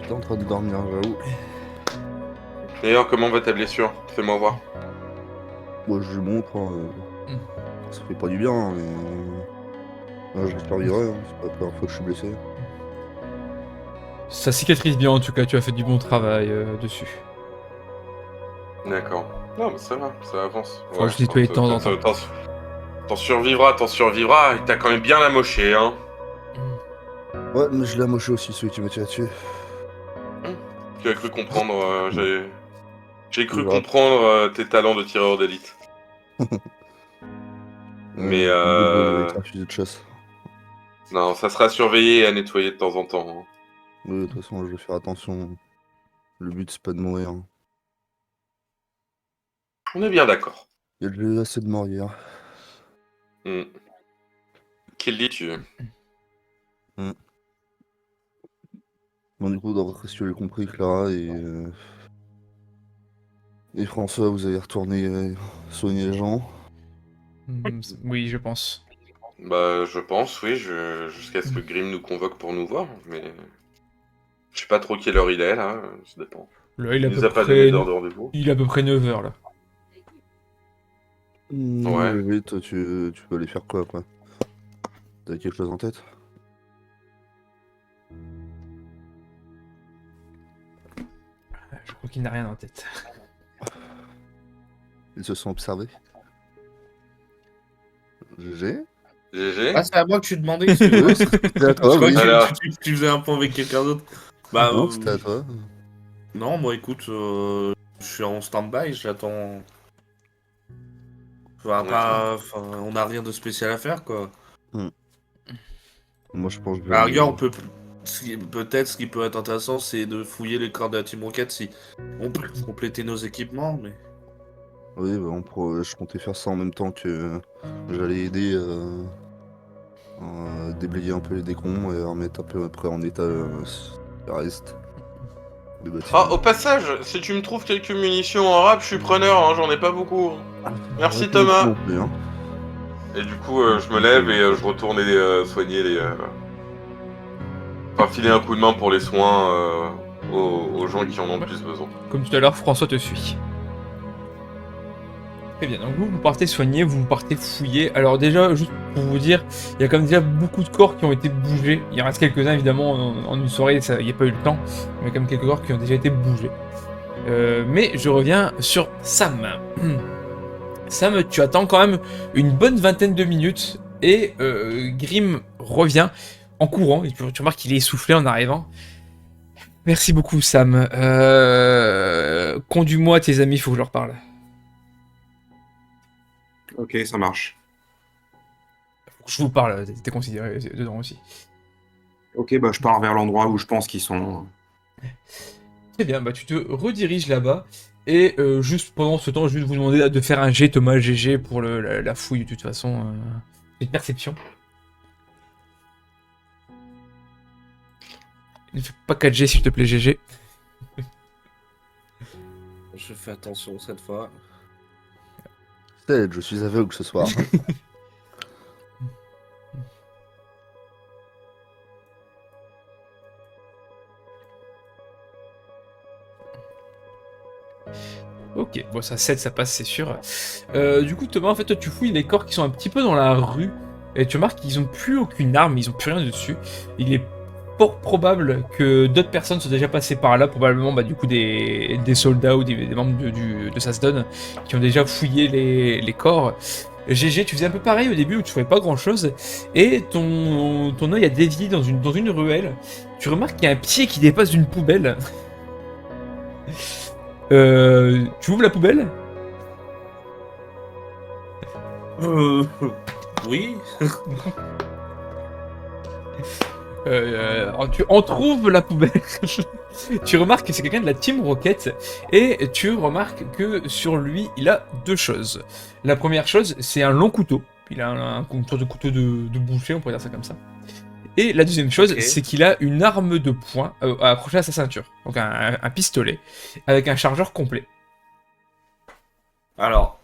j'étais en train de dormir, j'avoue. D'ailleurs, comment va ta blessure? Fais-moi voir. Moi, je lui montre, hein, ça fait pas du bien, hein, mais... je survivrai, hein, c'est pas la première fois que je suis blessé. Ça cicatrise bien en tout cas, tu as fait du bon travail dessus. D'accord. Non, mais ça va, ça avance. Faut juste nettoyer de temps en temps. T'en survivras, et t'as quand même bien amoché, hein. Ouais, mais je l'ai amoché aussi, celui qui m'a tiré dessus. Tu as cru comprendre, j'ai cru Ouais. comprendre tes talents de tireur d'élite. Mais Avec un fusil de chasse. non, ça sera surveillé et à nettoyer de temps en temps, hein. Oui, de toute façon, je vais faire attention. Le but, c'est pas de mourir. Hein. On est bien d'accord. Il y a déjà assez de morts hier. Qu'il dit tu? Bon, du coup, d'après ce que j'ai compris, Clara et François, vous allez retourner soigner les gens. Oui, je pense. Bah, je pense, oui, jusqu'à ce que Grim nous convoque pour nous voir, mais... Je sais pas trop quelle heure il est, là, ça dépend. Là, il a Il à nous peu a pas près... donné d'heure de rendez-vous. Il est à peu près 9h là. Ouais. Oui, toi, tu veux aller faire quoi? T'as quelque chose en tête? Je crois qu'il n'a rien en tête. Ils se sont observés? GG? GG? Ah, c'est à moi que tu demandais, excuse-moi. C'était à Je toi, crois oui. que Alors. tu faisais un point avec quelqu'un d'autre. Bah, Non, c'était à toi. non, moi écoute, je suis en stand-by, j'attends. On n'a rien de spécial à faire, quoi. Moi, je pense que je À la vais... rigueur, peut-être ce qui peut être intéressant, c'est de fouiller les corps de la Team Rocket si on peut compléter nos équipements, mais. Oui, bah, je comptais faire ça en même temps que j'allais aider à déblayer un peu les décombres et à remettre un peu après en état le reste. des bâtiments. Ah, au passage, si tu me trouves quelques munitions en rap, je suis preneur, hein, j'en ai pas beaucoup. Merci Ouais, pas beaucoup Thomas. non plus, hein. Et du coup, je me lève et je retourne soigner les... Enfin, filer un coup de main pour les soins aux gens qui en ont le plus besoin. Comme tout à l'heure, François te suit. Très bien, donc vous partez soigner, vous partez fouiller. Alors déjà, juste pour vous dire, il y a quand même déjà beaucoup de corps qui ont été bougés. Il en reste quelques-uns évidemment en une soirée, il n'y a pas eu le temps. Mais il y a quand même quelques corps qui ont déjà été bougés. Mais je reviens sur Sam. Sam, tu attends quand même une bonne vingtaine de minutes et Grim revient en courant. Et tu remarques qu'il est essoufflé en arrivant. Merci beaucoup Sam. Conduis-moi à tes amis, il faut que je leur parle. Ok, ça marche. Je vous parle, t'es considéré dedans aussi. Ok, bah je pars vers l'endroit où je pense qu'ils sont. Très bien, bah tu te rediriges là-bas. Et juste pendant ce temps, je vais vous demander de faire un G, Thomas, GG pour la fouille de toute façon. Une perception. Ne fais pas 4G s'il te plaît, GG. Je fais attention cette fois. Peut-être, je suis aveugle ce soir. Ok, bon ça 7 ça passe c'est sûr. Du coup Thomas en fait toi tu fouilles les corps qui sont un petit peu dans la rue et tu remarques qu'ils ont plus aucune arme, ils ont plus rien dessus. Il est fort probable que d'autres personnes sont déjà passées par là, probablement bah, du coup des soldats ou des membres de Sasdon qui ont déjà fouillé les corps. GG, tu faisais un peu pareil au début où tu trouvais pas grand chose et ton œil a dévié dans une ruelle. Tu remarques qu'il y a un pied qui dépasse d'une poubelle. Tu ouvres la poubelle? Oui. Tu entrouves la poubelle. Tu remarques que c'est quelqu'un de la Team Rocket et tu remarques que sur lui il a deux choses. La première chose c'est un long couteau. Il a une sorte de couteau de boucher, on pourrait dire ça comme ça. Et la deuxième chose, Ok. c'est qu'il a une arme de poing accrochée à sa ceinture. Donc un pistolet avec un chargeur complet. Alors,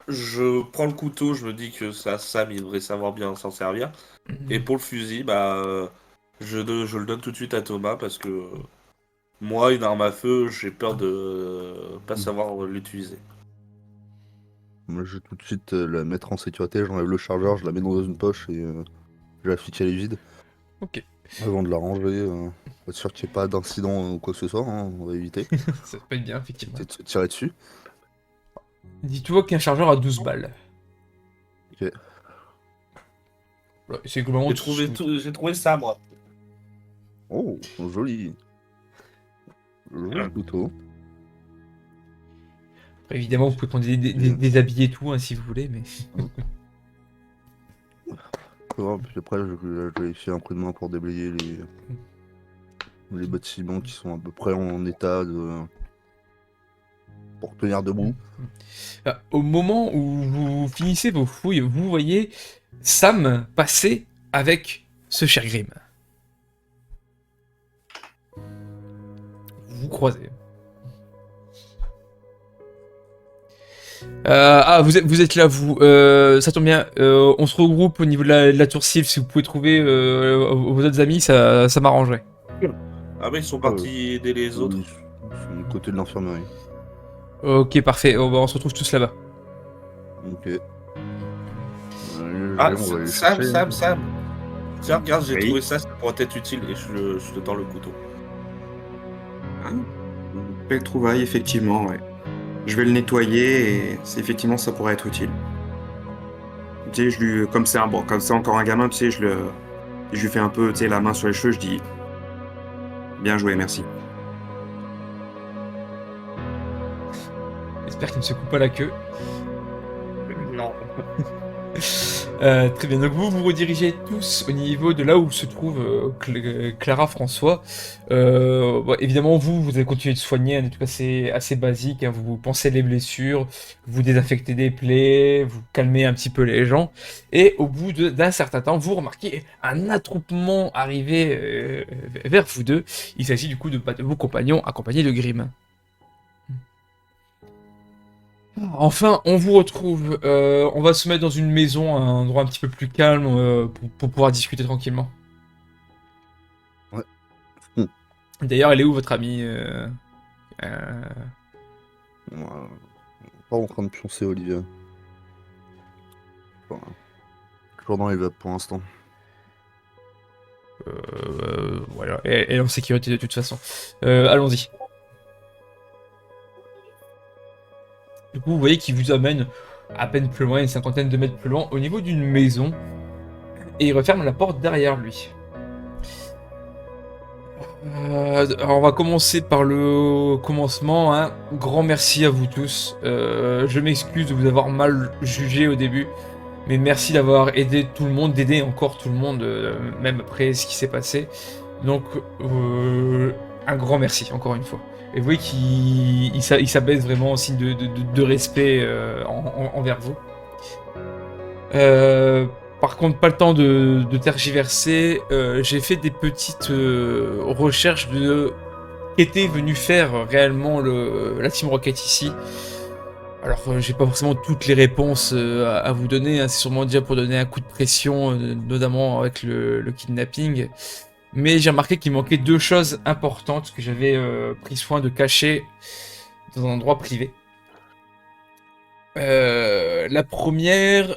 je prends le couteau, je me dis que ça, Sam, il devrait savoir bien s'en servir. Et pour le fusil, je le donne tout de suite à Thomas parce que moi, une arme à feu, j'ai peur de pas savoir l'utiliser. Moi, je vais tout de suite la mettre en sécurité, j'enlève le chargeur, je la mets dans une poche et je la fiche elle est vide. Ok. Avant de la ranger, pour être sûr qu'il n'y ait pas d'incident ou quoi que ce soit, hein, on va éviter. Ça peut être bien, effectivement. Peut-être se tirer dessus. Dis-toi qu'un chargeur a 12 balles. Ok. Ouais, c'est globalement J'ai trouvé ça, moi. Oh, joli. Joli couteau. Après, évidemment, vous pouvez prendre des habits et tout, hein, si vous voulez, mais... Puis après, je vais faire un coup de main pour déblayer les bâtiments qui sont à peu près en état pour tenir debout. Au moment où vous finissez vos fouilles, vous voyez Sam passer avec ce cher Grim. Vous croisez. Vous êtes là, vous. Ça tombe bien. On se regroupe au niveau de la tour Sylve. Si vous pouvez trouver vos autres amis, ça m'arrangerait. Ah, mais ils sont partis aider les autres. Ils sont du côté de l'infirmerie. Ok, parfait. On se retrouve tous là-bas. Ok. Ah, on va aller chercher. Sam. Tiens, regarde, j'ai Oui. trouvé ça pourrait être utile et je te tends le couteau. Belle trouvaille, effectivement, ouais. Je vais le nettoyer et effectivement, ça pourrait être utile. Tu sais, comme c'est encore un gamin, tu sais, je lui fais un peu, tu sais, la main sur les cheveux, je dis, bien joué, merci. J'espère qu'il ne se coupe pas la queue. Non. Très bien, donc vous vous redirigez tous au niveau de là où se trouve Clara François. Évidemment, vous allez continuer de soigner, en tout cas c'est assez basique, hein, vous pensez les blessures, vous désinfectez des plaies, vous calmez un petit peu les gens, et au bout d'un certain temps, vous remarquez un attroupement arriver vers vous deux. Il s'agit du coup de vos compagnons accompagnés de Grim. Enfin, on vous retrouve. On va se mettre dans une maison, un endroit un petit peu plus calme pour pouvoir discuter tranquillement. Ouais. D'ailleurs, elle est où votre amie Pas en train de pioncer Olivia. Enfin, toujours dans les vapes pour l'instant. Voilà, elle est en sécurité de toute façon. Allons-y. Du coup, vous voyez qu'il vous amène à peine plus loin, une cinquantaine de mètres plus loin, au niveau d'une maison. Et il referme la porte derrière lui. Alors on va commencer par le commencement. Hein. Grand merci à vous tous. Je m'excuse de vous avoir mal jugé au début. Mais merci d'avoir aidé tout le monde, d'aider encore tout le monde, même après ce qui s'est passé. Donc, un grand merci, encore une fois. Et vous voyez qu'il s'abaisse vraiment en signe de respect envers vous. Par contre, pas le temps de tergiverser. J'ai fait des petites recherches de qu'était venu faire réellement la Team Rocket ici. Alors, j'ai pas forcément toutes les réponses à vous donner, hein. C'est sûrement déjà pour donner un coup de pression, notamment avec le kidnapping. Mais j'ai remarqué qu'il manquait 2 choses importantes que j'avais pris soin de cacher dans un endroit privé. La première,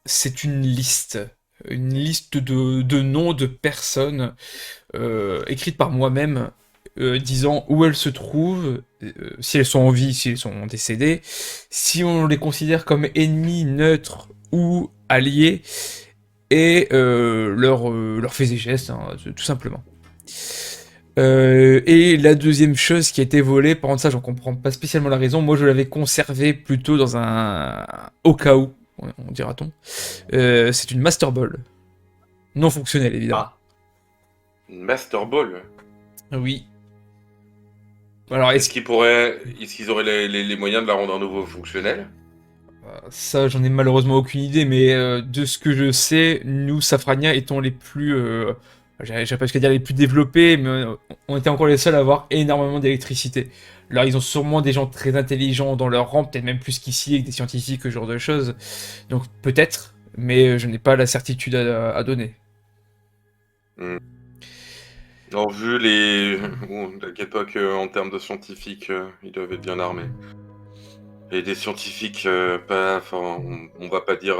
c'est une liste. Une liste de noms de personnes écrites par moi-même, disant où elles se trouvent, si elles sont en vie, si elles sont décédées, si on les considère comme ennemis, neutres ou alliés, et leurs faits et gestes, hein, tout simplement. Et la deuxième chose qui a été volée, par contre ça j'en comprends pas spécialement la raison, moi je l'avais conservé plutôt dans un... au cas où, on dira-t-on. C'est une Master Ball. Non fonctionnelle évidemment. Ah. Une Master Ball. Oui. Alors Est-ce qu'ils auraient les moyens de la rendre à nouveau fonctionnelle? Ça, j'en ai malheureusement aucune idée, mais de ce que je sais, nous, Safrania, étant les plus... j'avais pas jusqu'à dire les plus développés, mais on était encore les seuls à avoir énormément d'électricité. Alors, ils ont sûrement des gens très intelligents dans leur rang, peut-être même plus qu'ici, avec des scientifiques, ce genre de choses. Donc, peut-être, mais je n'ai pas la certitude à donner. Alors, vu les... Bon, t'inquiète pas qu'en termes de scientifiques, ils doivent être bien armés. Et des scientifiques, pas... Enfin, on va pas dire...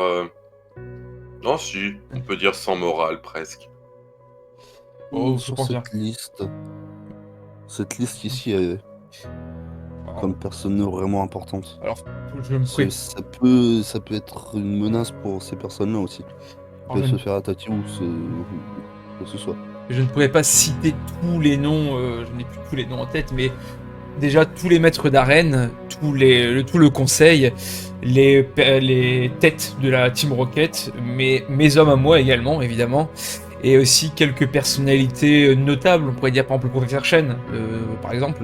Non, si, on peut dire sans morale, presque. Oh, je Sur pense bien. cette liste ici est comme personne vraiment importante. Alors, je me prie. Ça peut être une menace pour ces personnes-là aussi. Ils peuvent se faire attaquer ou que ce soit. Je ne pourrais pas citer tous les noms, je n'ai plus tous les noms en tête, mais déjà tous les maîtres d'arène, tout le conseil, les têtes de la Team Rocket, mes hommes à moi également, évidemment, et aussi quelques personnalités notables, on pourrait dire par exemple le professeur Chen, par exemple,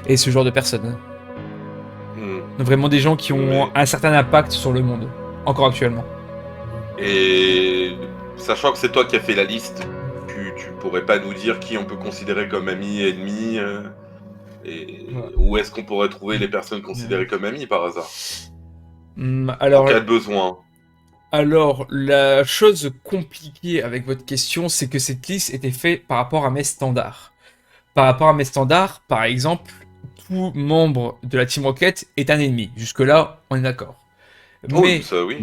et ce genre de personnes. Donc vraiment des gens qui ont un certain impact sur le monde, encore actuellement. Et sachant que c'est toi qui as fait la liste, tu pourrais pas nous dire qui on peut considérer comme ami, ennemi, où est-ce qu'on pourrait trouver les personnes considérées comme amies par hasard? Alors, en cas de besoin. Alors, la chose compliquée avec votre question, c'est que cette liste était faite par rapport à mes standards. Par rapport à mes standards, par exemple, tout membre de la Team Rocket est un ennemi. Jusque-là, on est d'accord. Mais ça, oui,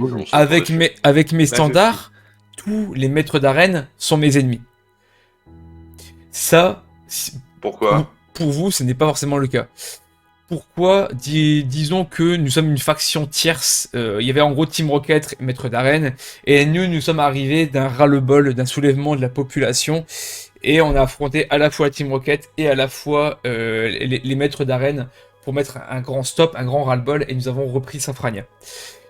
avec mes standards, tous les maîtres d'arène sont mes ennemis. Ça, pourquoi? Pour vous, ce n'est pas forcément le cas. Pourquoi disons que nous sommes une faction tierce. Il y avait en gros Team Rocket, maître d'arène, et nous sommes arrivés d'un ras-le-bol, d'un soulèvement de la population, et on a affronté à la fois la Team Rocket et à la fois les maîtres d'arène pour mettre un grand stop, un grand ras-le-bol, et nous avons repris Safrania.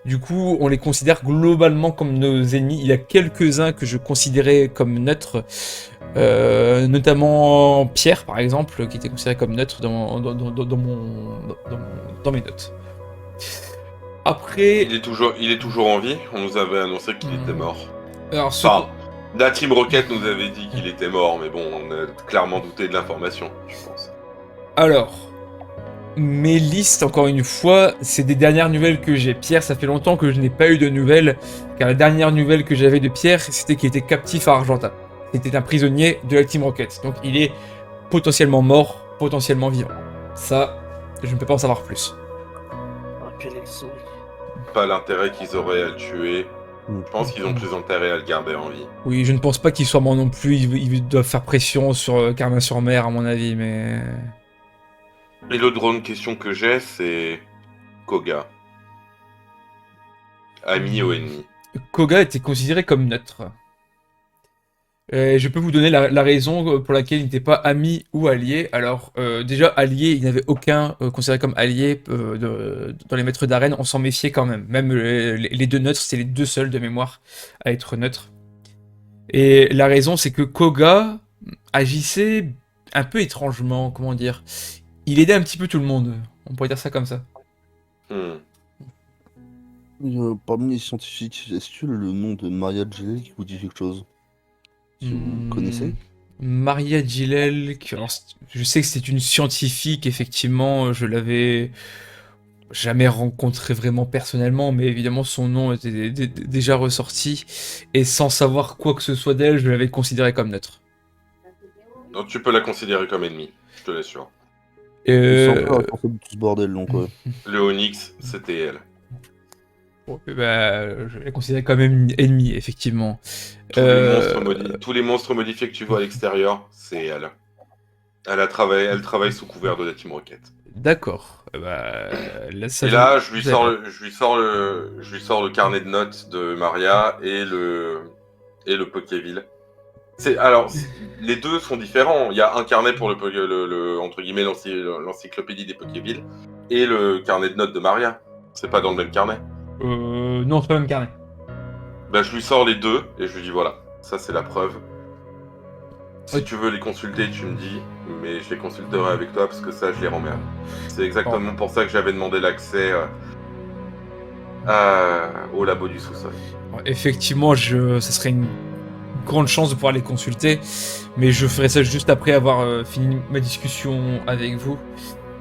Du coup, on les considère globalement comme nos ennemis. Il y a quelques-uns que je considérais comme neutres, notamment Pierre, par exemple, qui était considéré comme neutre dans mes notes. Après... Il est toujours en vie. On nous avait annoncé qu'il était mort. Alors, la Team Rocket nous avait dit qu'il était mort, mais bon, on a clairement douté de l'information, je pense. Alors... Mes listes, encore une fois, c'est des dernières nouvelles que j'ai. Pierre, ça fait longtemps que je n'ai pas eu de nouvelles, car la dernière nouvelle que j'avais de Pierre, c'était qu'il était captif à Argenta. C'était un prisonnier de la Team Rocket. Donc il est potentiellement mort, potentiellement vivant. Ça, je ne peux pas en savoir plus. Pas l'intérêt qu'ils auraient à le tuer. Je pense qu'ils ont plus intérêt à le garder en vie. Oui, je ne pense pas qu'il soit mort non plus. Ils doivent faire pression sur Carmin-sur-Mer, à mon avis, mais... Et l'autre grande question que j'ai, c'est Koga. Ami ou ennemi? Koga était considéré comme neutre. Je peux vous donner la raison pour laquelle il n'était pas ami ou allié. Alors, déjà, allié, il n'avait aucun considéré comme allié dans les maîtres d'arène. On s'en méfiait quand même. Même les deux neutres, c'est les deux seuls de mémoire à être neutres. Et la raison, c'est que Koga agissait un peu étrangement, comment dire. Il aidait un petit peu tout le monde. On pourrait dire ça comme ça. Parmi les scientifiques, est-ce que le nom de Maria Gilel qui vous dit quelque chose? Vous connaissez? Maria Gilel, alors, je sais que c'est une scientifique, effectivement, je l'avais... jamais rencontré vraiment personnellement, mais évidemment son nom était déjà ressorti, et sans savoir quoi que ce soit d'elle, je l'avais considérée comme neutre. Donc tu peux la considérer comme ennemie, je te l'assure. Je sens pas responsable de tout ce bordel, donc Le Onyx, c'était elle. Bon, je l'ai considérée comme ennemie, effectivement. Tous les monstres modifiés que tu vois à l'extérieur, c'est elle. Elle travaille sous couvert de la Team Rocket. D'accord. Et là, je lui sors le carnet de notes de Maria et le Pokéville. Les deux sont différents. Il y a un carnet pour entre guillemets l'encyclopédie des Pokévilles et le carnet de notes de Maria. C'est pas dans le même carnet. Non, c'est pas le même carnet. Je lui sors les deux et je lui dis voilà, ça c'est la preuve. Si tu veux les consulter, tu me dis, mais je les consulterai avec toi parce que ça, je les remmerde. C'est exactement pour ça que j'avais demandé l'accès au labo du sous-sol. Effectivement, ça serait une grande chance de pouvoir les consulter, mais je ferai ça juste après avoir fini ma discussion avec vous.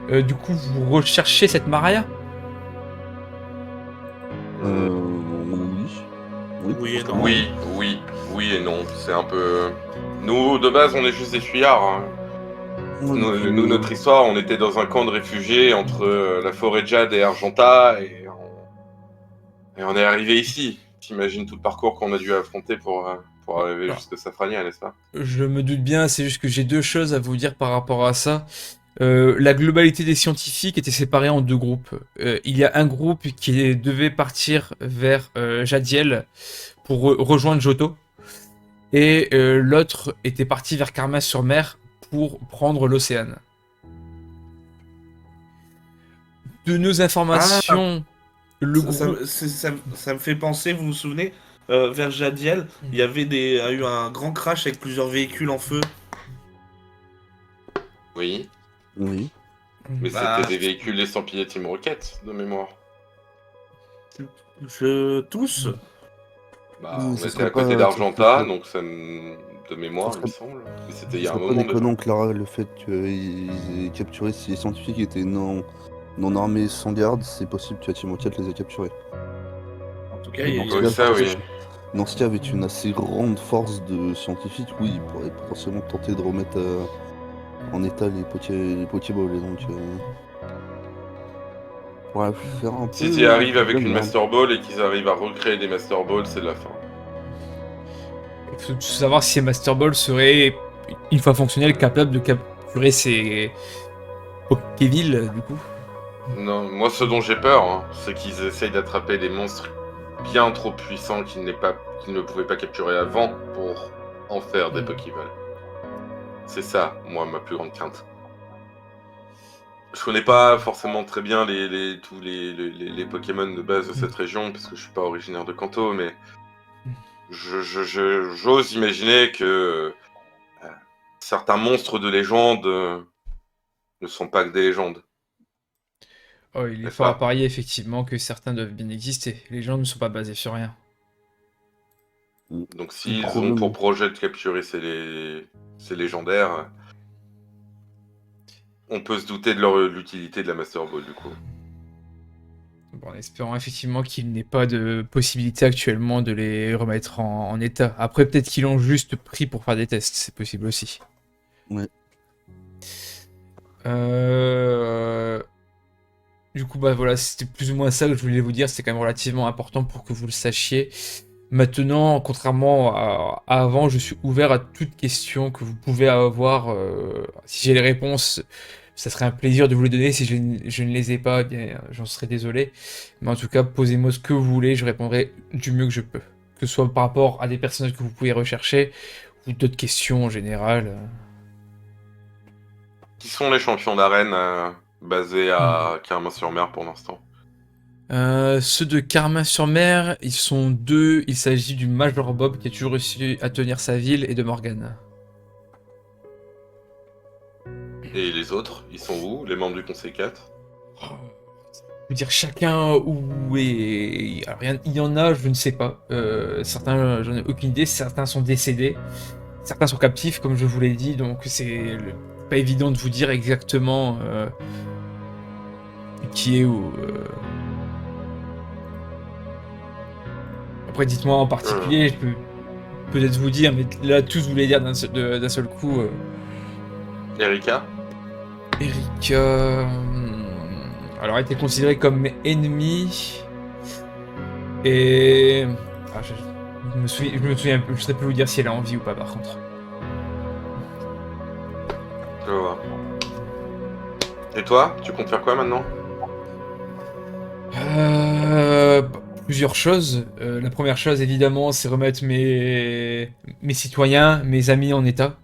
Du coup, vous recherchez cette Maria ? Oui et non. Oui et non. C'est un peu... Nous, de base, on est juste des fuyards. Hein. Nous, notre histoire, on était dans un camp de réfugiés entre la forêt de Jade et Argenta, et on est arrivé ici. T'imagines tout le parcours qu'on a dû affronter pour arriver jusqu'à Safrania, n'est-ce pas ? Je me doute bien, c'est juste que j'ai deux choses à vous dire par rapport à ça. La globalité des scientifiques était séparée en deux groupes. Il y a un groupe qui devait partir vers Jadiel pour rejoindre Johto, et l'autre était parti vers Karma-sur-Mer pour prendre l'océan. De nos informations, le groupe... Ça me fait penser, vous vous souvenez, vers Jadiel, il y avait eu un grand crash avec plusieurs véhicules en feu. Oui. Oui. Mais c'était des véhicules estampillés Team Rocket, de mémoire. Tous on était à côté d'Argenta, donc ça de mémoire, il me semble. Mais c'était il y a un moment. C'est pas déconnant, Clara, le fait qu'ils aient capturé si les scientifiques étaient non armés sans garde, c'est possible que Team Rocket les ait capturés. En tout cas, Dans ce cas, avec une assez grande force de scientifiques, oui, ils pourraient potentiellement tenter de remettre en état les Pokéballs, et donc... Ouais, faire un peu... S'ils y arrivent avec une Master Ball et qu'ils arrivent à recréer des Master Balls, c'est la fin. Il faut savoir si ces Master Balls seraient, une fois fonctionnels, capables de capturer ces Pokévilles, du coup. Non, moi ce dont j'ai peur, c'est qu'ils essayent d'attraper des monstres bien trop puissants qu'ils ne pouvaient pas capturer avant pour en faire des Pokéballs. C'est ça, moi, ma plus grande crainte. Je connais pas forcément très bien tous les Pokémon de base de cette région, parce que je suis pas originaire de Kanto, mais j'ose imaginer que certains monstres de légende ne sont pas que des légendes. Oh, il est fort à parier, effectivement, que certains doivent bien exister. Les gens ne sont pas basés sur rien. Donc s'ils ont pour projet de capturer ces légendaires... On peut se douter de l'utilité de la Master Ball, du coup. Bon, en espérant effectivement qu'il n'ait pas de possibilité actuellement de les remettre en état. Après, peut-être qu'ils l'ont juste pris pour faire des tests, c'est possible aussi. Ouais. Du coup, voilà, c'était plus ou moins ça que je voulais vous dire. C'est quand même relativement important pour que vous le sachiez. Maintenant, contrairement à avant, je suis ouvert à toute question que vous pouvez avoir. Si j'ai les réponses, ça serait un plaisir de vous les donner. Si je ne les ai pas, bien, j'en serais désolé. Mais en tout cas, posez-moi ce que vous voulez, je répondrai du mieux que je peux. Que ce soit par rapport à des personnages que vous pouvez rechercher, ou d'autres questions en général. Qui sont les champions d'arène basés à Carmin-sur-Mer pour l'instant? Ceux de Carmin-sur-Mer, ils sont deux. Il s'agit du Major Bob qui a toujours réussi à tenir sa ville, et de Morgane. Et les autres, ils sont où? Les membres du Conseil 4? Je veux dire, chacun où est... Alors, il y en a, je ne sais pas. Certains, j'en ai aucune idée. Certains sont décédés. Certains sont captifs, comme je vous l'ai dit. Donc, c'est pas évident de vous dire exactement qui est où Après, dites-moi en particulier, je peux peut-être vous dire, mais là, tous vous voulez dire d'un seul coup. Erika. Erika. Alors, elle était considérée comme ennemi. Et. Ah, je me souviens, je sais plus vous dire si elle a envie ou pas, par contre. Je vois. Et toi, tu comptes faire quoi maintenant? Plusieurs choses. La première chose, évidemment, c'est remettre mes citoyens, mes amis en état.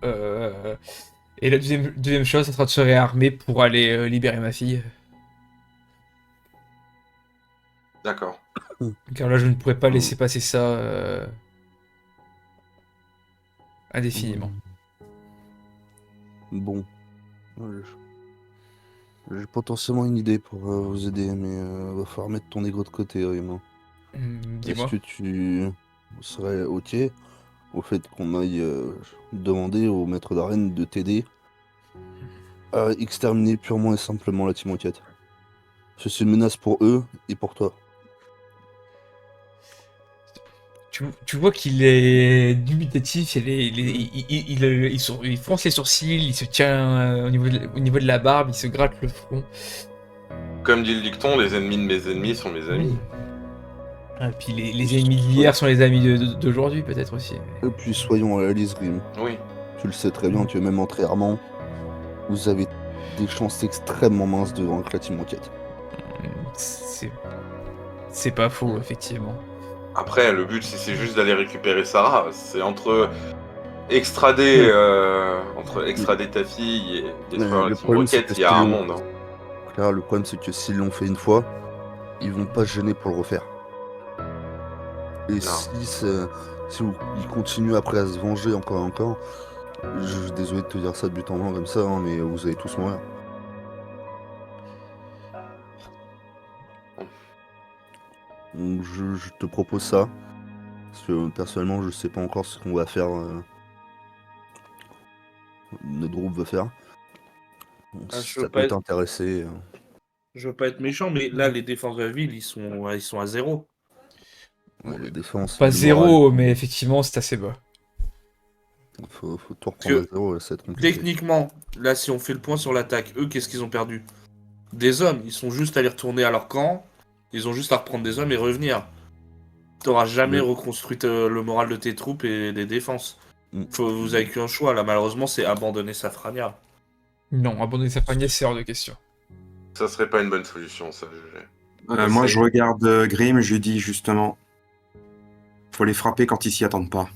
Et la deuxième chose, ça sera de se réarmer pour aller libérer ma fille. D'accord. Car là, je ne pourrais pas laisser passer ça indéfiniment. Bon. J'ai potentiellement une idée pour vous aider, mais va falloir mettre ton ego de côté, Raymond. Dis-moi. Est-ce que tu serais ok au fait qu'on aille demander au maître d'arène de t'aider à exterminer purement et simplement la Team Rocket? Parce que c'est une menace pour eux et pour toi. Tu vois qu'il est dubitatif, il fronce les sourcils, il se tient au niveau de la barbe, il se gratte le front. Comme dit le dicton, les ennemis de mes ennemis sont mes amis. Et puis les ennemis d'hier sont les amis d'aujourd'hui, peut-être aussi. Et puis soyons réalistes, Grim. Oui. Tu le sais très bien, tu es même entré Armand. Vous avez des chances extrêmement minces de vaincre la Team Rocket. C'est pas faux, effectivement. Après, le but, si c'est juste d'aller récupérer Sarah, c'est entre extrader ta fille et détruire la Team Rocket, il y a un monde. Hein. Là, le problème, c'est que s'ils l'ont fait une fois, ils vont pas se gêner pour le refaire. Et si ils continuent après à se venger encore et encore, je suis désolé de te dire ça de but en blanc comme ça, hein, mais vous allez tous mourir. Donc je te propose ça, parce que personnellement je sais pas encore ce qu'on va faire, notre groupe veut faire. Donc, si ça peut t'intéresser. Je veux pas être méchant, mais là les défenses de la ville ils sont à 0. Ouais, la défense. Pas 0, mais effectivement c'est assez bas. Faut tout reprendre à 0, ça va être compliqué. Techniquement, là si on fait le point sur l'attaque, eux qu'est-ce qu'ils ont perdu? Des hommes, ils sont juste allés retourner à leur camp, ils ont juste à reprendre des hommes et revenir. T'auras jamais reconstruit le moral de tes troupes et des défenses. Vous avez qu'un choix là, malheureusement c'est abandonner Safrania. Non, abandonner Safrania c'est hors de question. Ça serait pas une bonne solution, ça. Moi je regarde Grim, je lui dis justement, faut les frapper quand ils s'y attendent pas.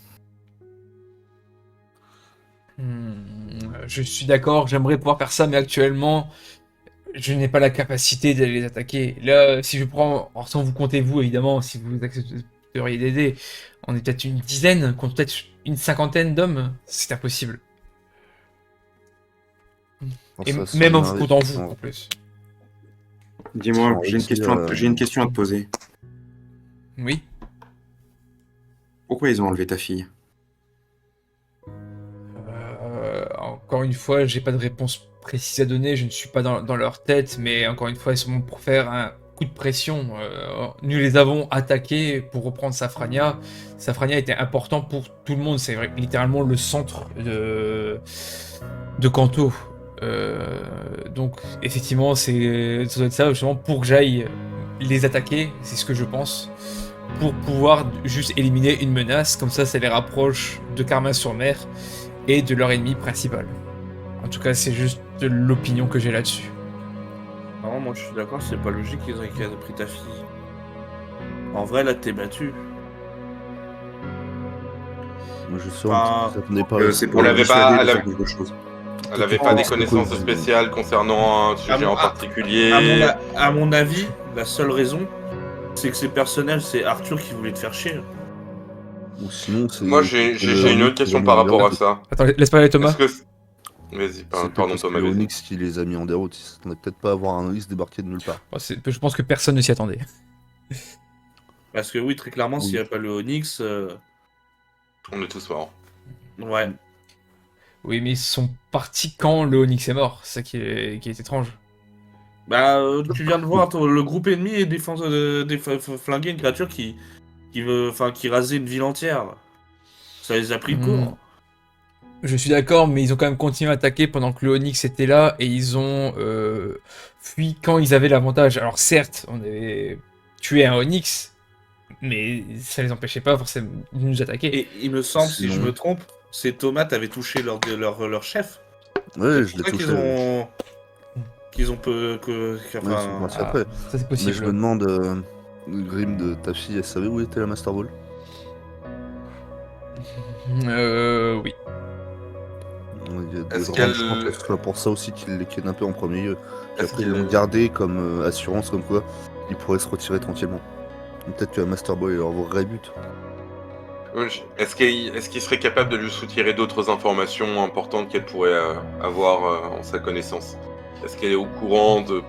Je suis d'accord, j'aimerais pouvoir faire ça, mais actuellement, je n'ai pas la capacité d'aller les attaquer. Là, si je prends, sans vous comptez vous, évidemment, si vous accepteriez d'aider, on est peut-être une dizaine, contre peut-être une cinquantaine d'hommes, c'est impossible. Et même en vous comptant vous, en plus. Dis-moi, j'ai une question à te poser. Oui. Pourquoi ils ont enlevé ta fille? Encore une fois, j'ai pas de réponse précise à donner, je ne suis pas dans leur tête, mais encore une fois, ils sont pour faire un coup de pression. Nous les avons attaqués pour reprendre Safrania. Safrania était important pour tout le monde, c'est littéralement le centre de Kanto. Donc effectivement, ça doit être ça justement pour que j'aille les attaquer, c'est ce que je pense, pour pouvoir juste éliminer une menace, comme ça les rapproche de Carmin-sur-Mer et de leur ennemi principal. En tout cas, c'est juste l'opinion que j'ai là-dessus. Non, moi je suis d'accord, c'est pas logique qu'ils aient pris ta fille. En vrai, là t'es battu. Je sais ça n'est pas. C'est pour elle avait pas, elle avait pas des connaissances spéciales concernant un sujet en particulier. À mon avis, la seule raison, c'est que c'est personnel, c'est Arthur qui voulait te faire chier. Ou sinon, moi, j'ai une autre question par rapport à ça. Attends, laisse parler Thomas. Vas-y, pardon Thomas. C'est Onyx qui les a mis en déroute. Ils s'attendaient peut-être pas à voir un Onyx débarquer de nulle part. Je pense que personne ne s'y attendait. Parce que oui, très clairement, s'il n'y a pas le Onyx... On est tous morts. Ouais. Oui, mais ils sont partis quand le Onyx est mort. C'est ça qui est étrange. Bah, tu viens de voir le groupe ennemi et flinguer une créature qui rasait une ville entière. Ça les a pris de court. Je suis d'accord, mais ils ont quand même continué à attaquer pendant que le Onyx était là et ils ont fui quand ils avaient l'avantage. Alors certes, on avait tué un Onyx, mais ça les empêchait pas forcément de nous attaquer. Et il me semble, si je Sinon- me trompe, ces tomates avaient touché leur chef. Ouais, C'est je pour l'ai ça touché. qu'ils ont peu... Ouais, ils sont partis Ah, après. ça c'est Mais possible. je me demande, Grim de ta fille, elle savait où était la Master Ball? Oui. Il y a de Est-ce grandes qu'elle- chances que ce soit pour ça aussi qu'il les kidnappé en premier lieu. Puis Est-ce après, ils qu'il- l'ont gardé comme assurance, comme quoi ils pourraient se retirer tranquillement. Peut-être que la Master Ball est leur vrai but. Est-ce qu'il serait capable de lui soutirer d'autres informations importantes qu'elle pourrait avoir en sa connaissance? Est-ce qu'elle est au courant de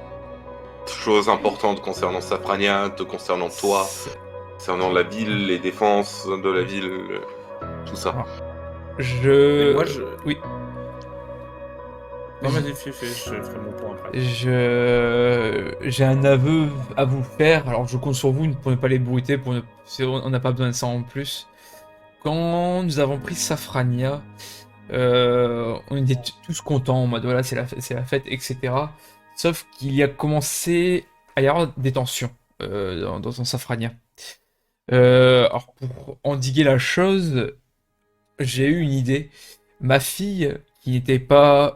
choses importantes concernant Safrania, concernant toi, concernant la ville, les défenses de la ville, tout ça? Et moi, je... Oui. Non, vas-y, fais, je ferai mon point après. J'ai un aveu à vous faire, alors je compte sur vous pour ne pas les bruiter, on n'a pas besoin de ça en plus. Quand nous avons pris Safrania, on était tous contents, en mode voilà, c'est la fête, etc. Sauf qu'il y a commencé à y avoir des tensions dans Safrania. Alors pour endiguer la chose, j'ai eu une idée. Ma fille, qui n'était pas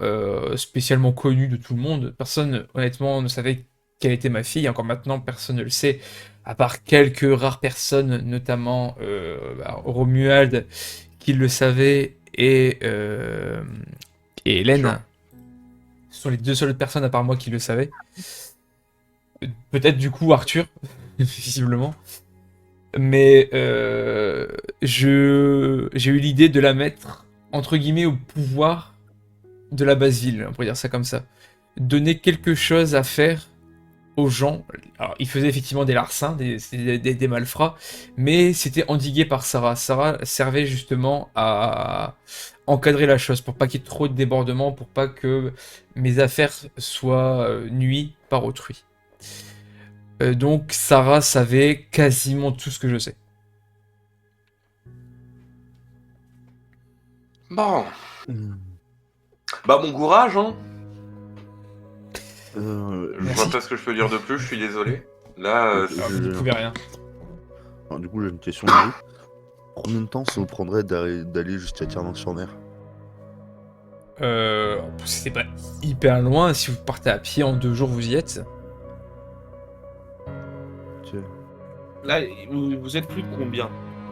spécialement connue de tout le monde, personne honnêtement ne savait quelle était ma fille, encore maintenant personne ne le sait, à part quelques rares personnes, notamment Romuald qui le savait et Hélène. Sure. Ce sont les deux seules personnes à part moi qui le savaient. Peut-être du coup Arthur, visiblement. Mais j'ai eu l'idée de la mettre, entre guillemets, au pouvoir de la basse ville, on pourrait dire ça comme ça. Donner quelque chose à faire aux gens. Alors, ils faisaient effectivement des larcins, des malfrats, mais c'était endigué par Sarah. Sarah servait justement à encadrer la chose, pour pas qu'il y ait trop de débordements, pour pas que mes affaires soient nuies par autrui. Donc Sarah savait quasiment tout ce que je sais. Bon. Hmm. Bah bon courage, hein. Je Merci. vois pas ce que je peux dire de plus, je suis désolé. Là, Alors, vous ne pouvez rien. Alors, du coup, j'ai une question. Marie. Combien de temps ça vous prendrait d'aller jusqu'à Clermont-sur-Mer? C'est pas hyper loin, si vous partez à pied en 2 jours vous y êtes. Ok. Là, vous êtes plus de combien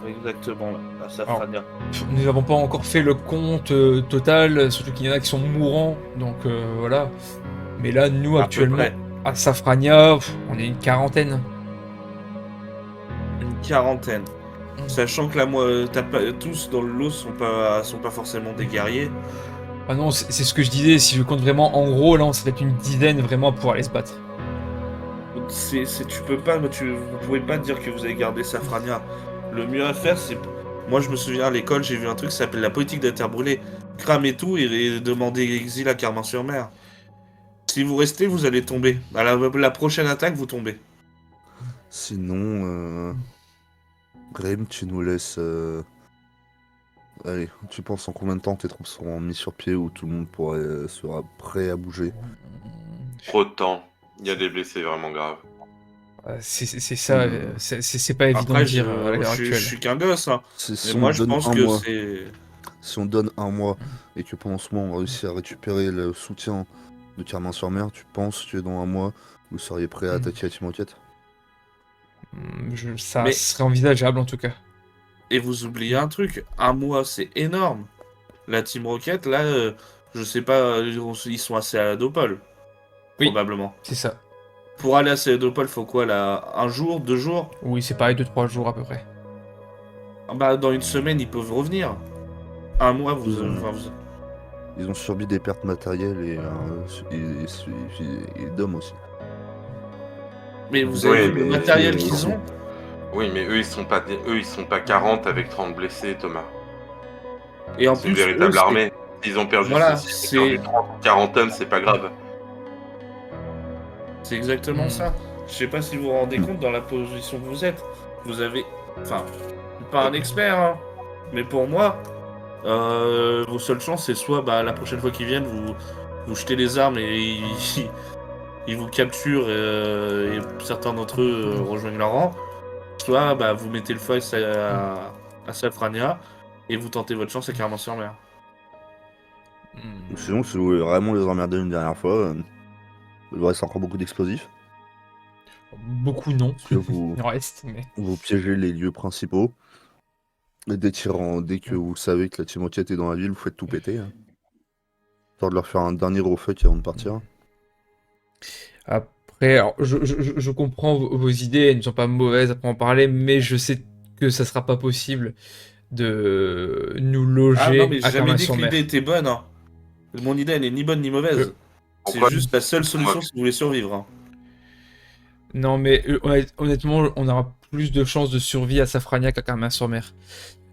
exactement là, à Safrania? Nous n'avons pas encore fait le compte total, surtout qu'il y en a qui sont mourants, donc voilà. Mais là, nous, À peu actuellement, près. à Safrania, on est une quarantaine. Une quarantaine. Sachant que tous dans le lot sont pas forcément des guerriers. Ah non, c'est ce que je disais, si je compte vraiment en gros, là, on serait une dizaine vraiment pour aller se battre. Vous pouvez pas dire que vous avez gardé Safrania. Le mieux à faire, c'est... Moi, je me souviens à l'école, j'ai vu un truc qui s'appelle la politique de la terre brûlée. Cramer tout et demander exil à Carmin-sur-Mer. Si vous restez, vous allez tomber. À la prochaine attaque, vous tombez. Sinon, Grim, tu nous laisses. Allez, tu penses en combien de temps tes troupes seront mises sur pied ou tout le monde sera prêt à bouger? trop de temps. Il y a des blessés vraiment graves. C'est ça, c'est pas évident Après, de dire à l'heure je actuelle. suis qu'un gosse, hein. Si Mais on moi, je donne pense un que mois, c'est... si on donne un mois et que pendant ce mois on réussit à récupérer le soutien de Clermont-sur-Mer, tu penses que dans un mois vous seriez prêt à attaquer la Team Rocket? Ça Mais- serait envisageable en tout cas. Et vous oubliez un truc, un mois, c'est énorme. La Team Rocket, là, je sais pas, ils sont assez à Adopole. Oui. Probablement. C'est ça. Pour aller à Cédopole, faut quoi là? 1 jour, 2 jours? Oui, c'est pareil, 2-3 jours à peu près. Ah bah, dans une semaine, ils peuvent revenir. Un mois, Ils ont subi des pertes matérielles et d'hommes aussi. Mais vous avez vu le mais- matériel mais- qu'ils ont? Oui, mais eux, ils sont pas 40 avec 30 blessés, Thomas. Et en C'est une plus, véritable eux, armée. S'ils ont perdu, Voilà, s'ils ont perdu 30 ou 40 hommes, c'est pas grave. C'est exactement ça. Je sais pas si vous vous rendez compte dans la position que vous êtes. Vous avez... Enfin, pas un expert, hein. Mais pour moi, vos seules chances, c'est soit la prochaine fois qu'ils viennent, vous jetez les armes et ils vous capturent et certains d'entre eux rejoignent leur rang. Soit vous mettez le feu à Safrania et vous tentez votre chance à Carmin-sur-Mer. Sinon, si vous voulez vraiment les emmerder une dernière fois, il vous reste encore beaucoup d'explosifs. Beaucoup non. Parce que vous, Il en reste, mais... vous piégez les lieux principaux. Et dès que vous savez que la team Rocket est dans la ville, vous faites tout péter. Hein. Histoire de leur faire un dernier gros fuck avant de partir. Après, alors, je comprends vos idées, elles ne sont pas mauvaises après en parler, mais je sais que ça sera pas possible de nous loger Ah non, mais à j'ai jamais dit que Carmin-sur-Mer. l'idée était bonne. Hein. Mon idée, elle est ni bonne ni mauvaise. C'est Pourquoi juste la seule solution si vous voulez survivre. Hein. Non, mais honnêtement, on aura plus de chances de survie à Safrania qu'à Carmin-sur-Mer.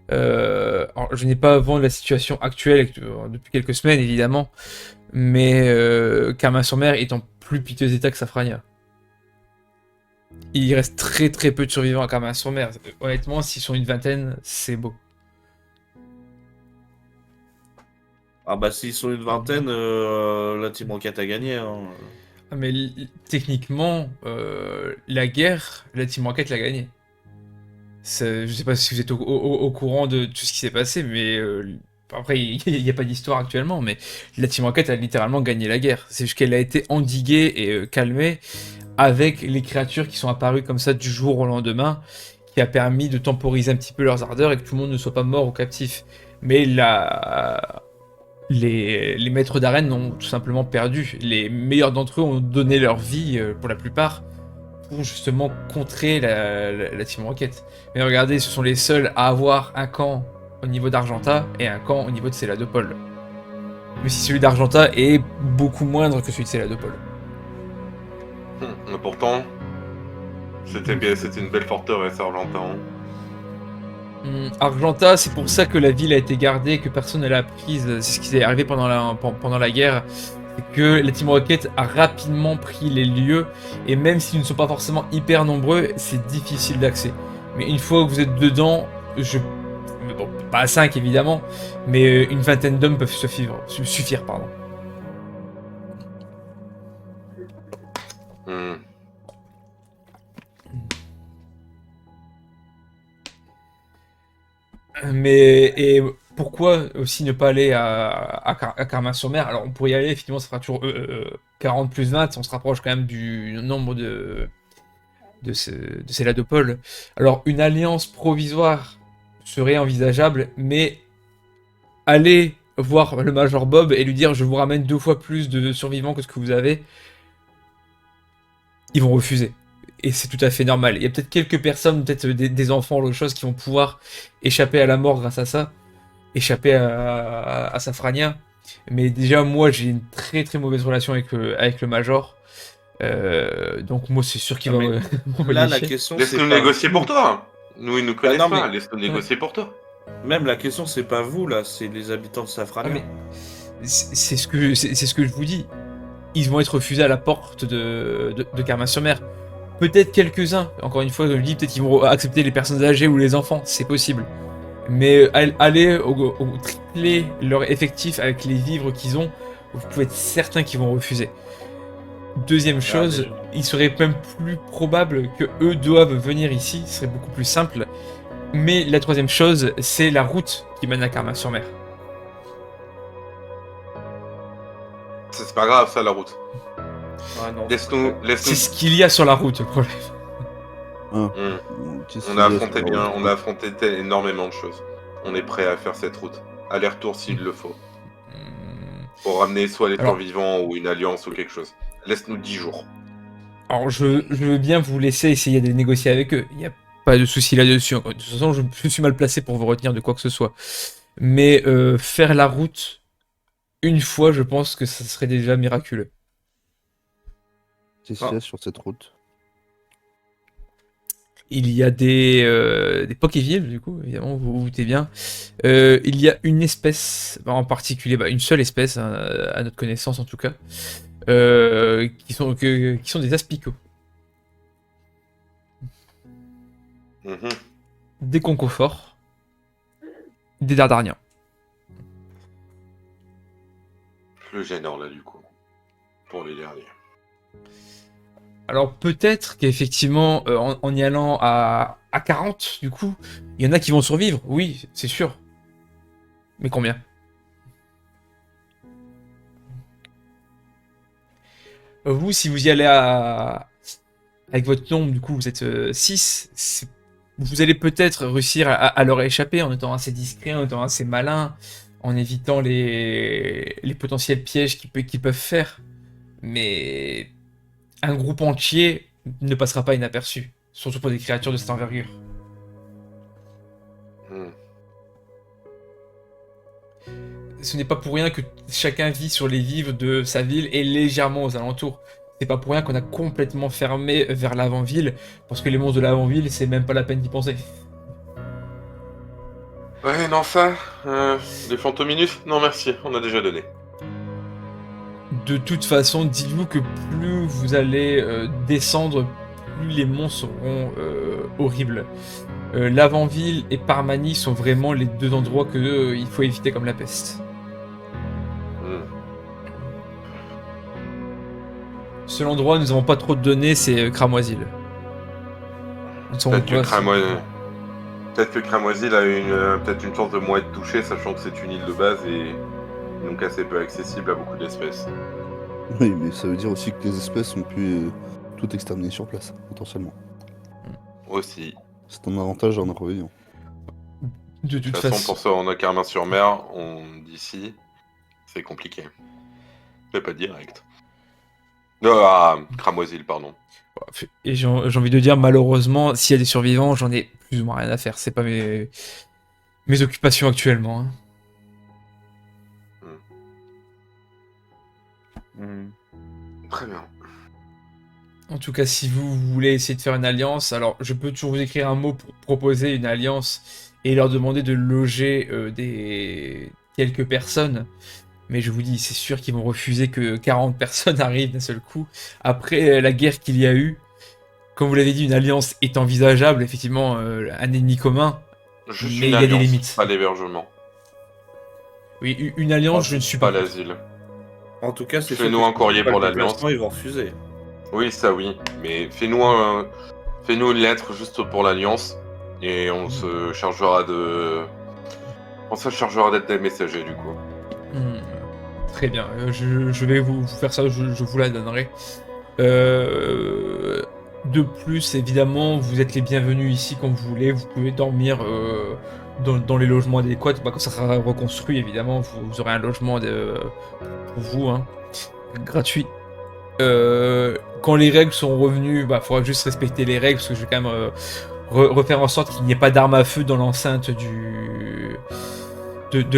Alors, je n'ai pas vent de la situation actuelle depuis quelques semaines, évidemment, mais Carmin-sur-Mer est en plus piteux état que Safrania. Il reste très très peu de survivants à Carmin-sur-Mer. Honnêtement, s'ils sont une vingtaine, c'est beau. Ah s'ils sont une vingtaine, la Team Rocket a gagné. Hein. Ah, mais techniquement, la guerre, la Team Rocket l'a gagnée. Je sais pas si vous êtes au courant de tout ce qui s'est passé, mais après, il n'y a pas d'histoire actuellement, mais la Team Rocket a littéralement gagné la guerre. C'est juste qu'elle a été endiguée et calmée avec les créatures qui sont apparues comme ça du jour au lendemain, qui a permis de temporiser un petit peu leurs ardeurs et que tout le monde ne soit pas mort ou captif. Mais les maîtres d'arène ont tout simplement perdu. Les meilleurs d'entre eux ont donné leur vie, pour la plupart, pour justement contrer la Team Rocket. Mais regardez, ce sont les seuls à avoir un camp au niveau d'Argenta et un camp au niveau de Céladopol. Mais si celui d'Argenta est beaucoup moindre que celui de Céladopol. Mais pourtant, c'était une belle forteresse, Argentin. Argenta, c'est pour ça que la ville a été gardée, que personne ne l'a prise. C'est ce qui est arrivé pendant la guerre. C'est que la Team Rocket a rapidement pris les lieux, et même s'ils ne sont pas forcément hyper nombreux, c'est difficile d'accès. Mais une fois que vous êtes dedans, bon, pas à 5 évidemment, mais une vingtaine d'hommes peuvent suffire. Pardon. Et pourquoi aussi ne pas aller à Carmin-sur-Mer? Alors on pourrait y aller, effectivement, ça fera toujours 40 plus 20, on se rapproche quand même du nombre de Céladopol. Alors une alliance provisoire serait envisageable, mais aller voir le Major Bob et lui dire je vous ramène 2 fois plus de survivants que ce que vous avez, ils vont refuser. Et c'est tout à fait normal. Il y a peut-être quelques personnes, peut-être des enfants ou autre chose, qui vont pouvoir échapper à la mort grâce à ça, échapper à Safrania. Mais déjà, moi, j'ai une très très mauvaise relation avec le Major. Donc moi, c'est sûr qu'il va... Là, la question, c'est laisse-nous négocier pour toi. Nous, ils nous connaissent non, pas. mais- Laisse-nous négocier pour toi. Même la question, c'est pas vous, là, c'est les habitants de Safrania. Ah, mais c'est ce que je vous dis. Ils vont être refusés à la porte de Carmin-sur-Mer. Peut-être quelques-uns, encore une fois, je le dis, peut-être qu'ils vont accepter les personnes âgées ou les enfants, c'est possible. Mais aller au tripler leur effectif avec les vivres qu'ils ont, vous pouvez être certain qu'ils vont refuser. Deuxième chose, il serait même plus probable que eux doivent venir ici, ce serait beaucoup plus simple. Mais la troisième chose, c'est la route qui mène à Carmin-sur-Mer. C'est pas grave, ça, la route. Ah, non. Laisse-nous. C'est ce qu'il y a sur la route, le problème. Qu'est-ce On qu'il a y affronté sur la bien, route on a affronté énormément de choses. On est prêt à faire cette route. Aller-retour s'il le faut. Pour ramener soit les survivants ou une alliance ou quelque chose. Laisse-nous 10 jours. Alors je veux bien vous laisser essayer de négocier avec eux. Il n'y a pas de souci là-dessus. De toute façon, je suis mal placé pour vous retenir de quoi que ce soit. Mais faire la route une fois, je pense que ça serait déjà miraculeux. Qu'est-ce qu'il y a sur cette route? Il y a des Pokévilles, du coup, évidemment, vous vous doutez bien. Il y a une espèce, en particulier, une seule espèce, à notre connaissance en tout cas, qui sont des aspicots. Mhm. Des concoforts, des dardariens. Le gênant là du coup. Pour les derniers. Alors peut-être qu'effectivement, en y allant à 40, du coup, il y en a qui vont survivre, oui, c'est sûr. Mais combien? Vous, si vous y allez avec votre nombre, du coup, vous êtes 6, vous allez peut-être réussir à leur échapper en étant assez discret, en étant assez malin, en évitant les potentiels pièges qu'ils peuvent faire. Mais un groupe entier ne passera pas inaperçu, surtout pour des créatures de cette envergure. Hmm. Ce n'est pas pour rien que chacun vit sur les vivres de sa ville et légèrement aux alentours. C'est pas pour rien qu'on a complètement fermé vers l'avant-ville, parce que les monstres de l'avant-ville, c'est même pas la peine d'y penser. Ouais, non, ça. Les Fantominus? Non, merci, on a déjà donné. De toute façon, dites-vous que plus vous allez descendre, plus les monstres seront horribles. L'avant-ville et Parmanie sont vraiment les deux endroits que il faut éviter comme la peste. Hmm. Seul endroit où nous n'avons pas trop de données, c'est Cramoisil. Peut-être que Cramoisil a peut-être une chance de moins être touché, sachant que c'est une île de base et donc assez peu accessible à beaucoup d'espèces. Oui, mais ça veut dire aussi que les espèces ont pu tout exterminer sur place, potentiellement. Aussi. C'est un avantage en inconvénient. De De toute toute façon, façon, pour ça, on a Carmin-sur-Mer, d'ici, c'est compliqué. Mais pas direct. Cramoisil, pardon. et j'ai envie de dire, malheureusement, s'il y a des survivants, j'en ai plus ou moins rien à faire. C'est pas mes occupations actuellement. Hein. Très bien. En tout cas, si vous voulez essayer de faire une alliance, alors je peux toujours vous écrire un mot pour proposer une alliance et leur demander de loger des quelques personnes. Mais je vous dis, c'est sûr qu'ils vont refuser que 40 personnes arrivent d'un seul coup. Après la guerre qu'il y a eu, comme vous l'avez dit, une alliance est envisageable, effectivement, un ennemi commun. Juste Mais une il y a des alliance, limites. pas l'hébergement. Oui, une alliance, je ne suis Pas pas. l'asile. En tout cas, c'est Fais-nous un courrier pour l'Alliance. Ils vont refuser. Oui, ça oui. Mais fais-nous une lettre juste pour l'Alliance. Et on se chargera d'être des messagers du coup. Hmm, très bien, je vais vous faire ça, je vous la donnerai. De plus, évidemment, vous êtes les bienvenus ici quand vous voulez. Vous pouvez dormir dans les logements adéquats. Bah, quand ça sera reconstruit, évidemment, vous aurez un logement pour vous, hein, gratuit. Quand les règles sont revenues, bah, faudra juste respecter les règles, parce que je vais quand même refaire en sorte qu'il n'y ait pas d'armes à feu dans l'enceinte de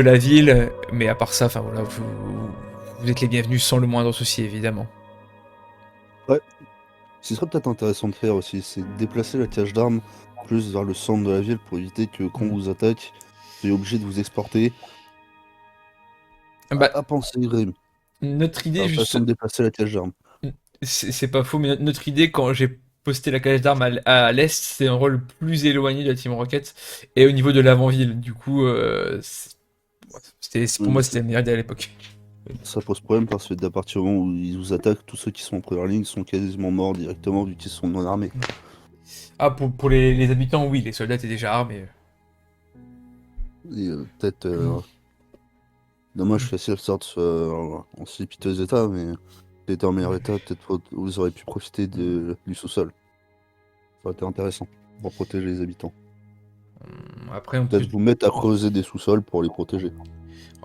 la ville. Mais à part ça, enfin voilà, vous êtes les bienvenus sans le moindre souci, évidemment. Ce qui serait peut-être intéressant de faire aussi, c'est de déplacer la cache d'armes plus vers le centre de la ville pour éviter que quand on vous attaque, vous soyez obligé de vous exporter. Bah, À penser, Grim. notre idée, Façon juste, de déplacer la cache d'armes. c'est pas faux, mais notre idée, quand j'ai posté la cage d'armes à l'est, c'est un rôle plus éloigné de la Team Rocket et au niveau de l'avant-ville. Du coup, pour moi, c'était la meilleure idée à l'époque. Ça pose problème parce que d'à partir du moment où ils vous attaquent, tous ceux qui sont en première ligne sont quasiment morts directement vu qu'ils sont non armés. Ah, pour les habitants, oui, les soldats étaient déjà armés. Et peut-être. Dommage que la cible sorte en si piteux état, mais si était en meilleur état, peut-être vous aurez pu profiter du sous-sol. Ça aurait été intéressant pour protéger les habitants. Après, on peut... Peut-être vous mettre à creuser des sous-sols pour les protéger.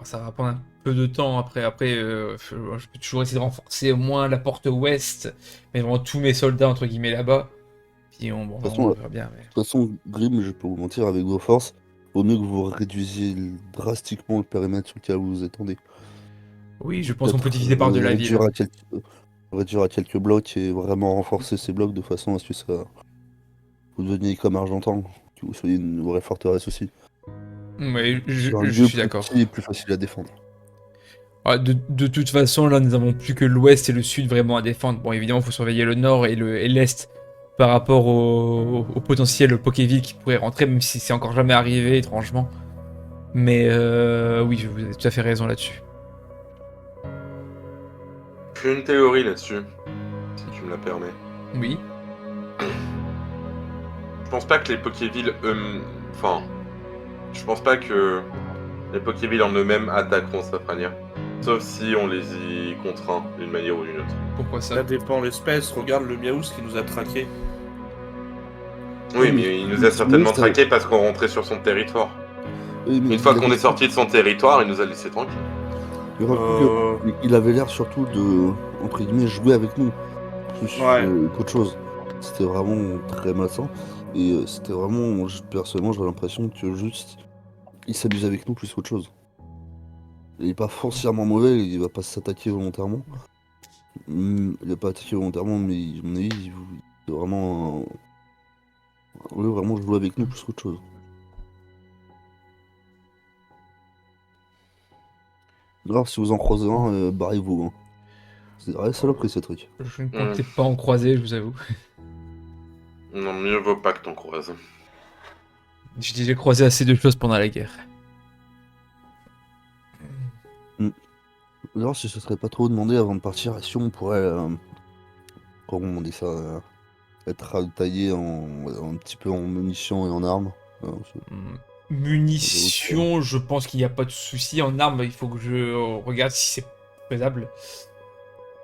Ça va prendre un peu de temps après. Je peux toujours essayer de renforcer au moins la porte ouest, mais vraiment tous mes soldats entre guillemets là-bas. Puis on verra bien. Mais... De toute façon, Grim, je peux vous mentir, avec vos forces, vaut mieux que vous réduisiez drastiquement le périmètre sur lequel vous vous étendez. Oui, je pense qu'on peut diviser par de la ville. Réduire à quelques blocs et vraiment renforcer ces blocs de façon à ce que ça vous deveniez comme Argentan, que vous soyez une vraie forteresse aussi. Oui, je Un lieu suis plus d'accord. petit et plus facile à défendre. De toute façon, là, nous n'avons plus que l'ouest et le sud vraiment à défendre. Bon, évidemment, il faut surveiller le nord et l'est par rapport au potentiel Pokéville qui pourrait rentrer, même si c'est encore jamais arrivé, étrangement. Mais oui, vous avez tout à fait raison là-dessus. J'ai une théorie là-dessus, si tu me la permets. Oui. Je pense pas que les Pokévilles enfin, je pense pas que les Pokévilles en eux-mêmes attaqueront Safrania. Sauf si on les y contraint d'une manière ou d'une autre. Pourquoi ça? Ça dépend l'espèce. Regarde le Miaouz qui nous a traqué. Oui, mais il nous a certainement traqué parce qu'on rentrait sur son territoire. Oui, mais Une fois qu'on est sorti de son territoire, il nous a laissé tranquille. Il avait l'air surtout de, entre guillemets, jouer avec nous. Plus qu'autre chose. C'était vraiment très malsain. Et c'était vraiment, personnellement, j'avais l'impression que juste, il s'amuse avec nous plus qu'autre chose. Il est pas foncièrement mauvais, il va pas s'attaquer volontairement. Il va pas attaquer volontairement, mais à mon avis, il va vraiment... Oui, vraiment jouer avec nous plus qu'autre chose. Grave, si vous en croisez un, barrez-vous. Hein. C'est vrai, saloperie ces trucs. Je ne comptais pas en croiser, je vous avoue. Non, mieux vaut pas que t'en croises. J'ai croisé assez de choses pendant la guerre. D'ailleurs, si ce serait pas trop demandé avant de partir, si on pourrait, comment on dit ça, être ravitaillé un petit peu en munitions et en armes. Munitions, je pense qu'il n'y a pas de souci. En armes, il faut que je regarde si c'est faisable.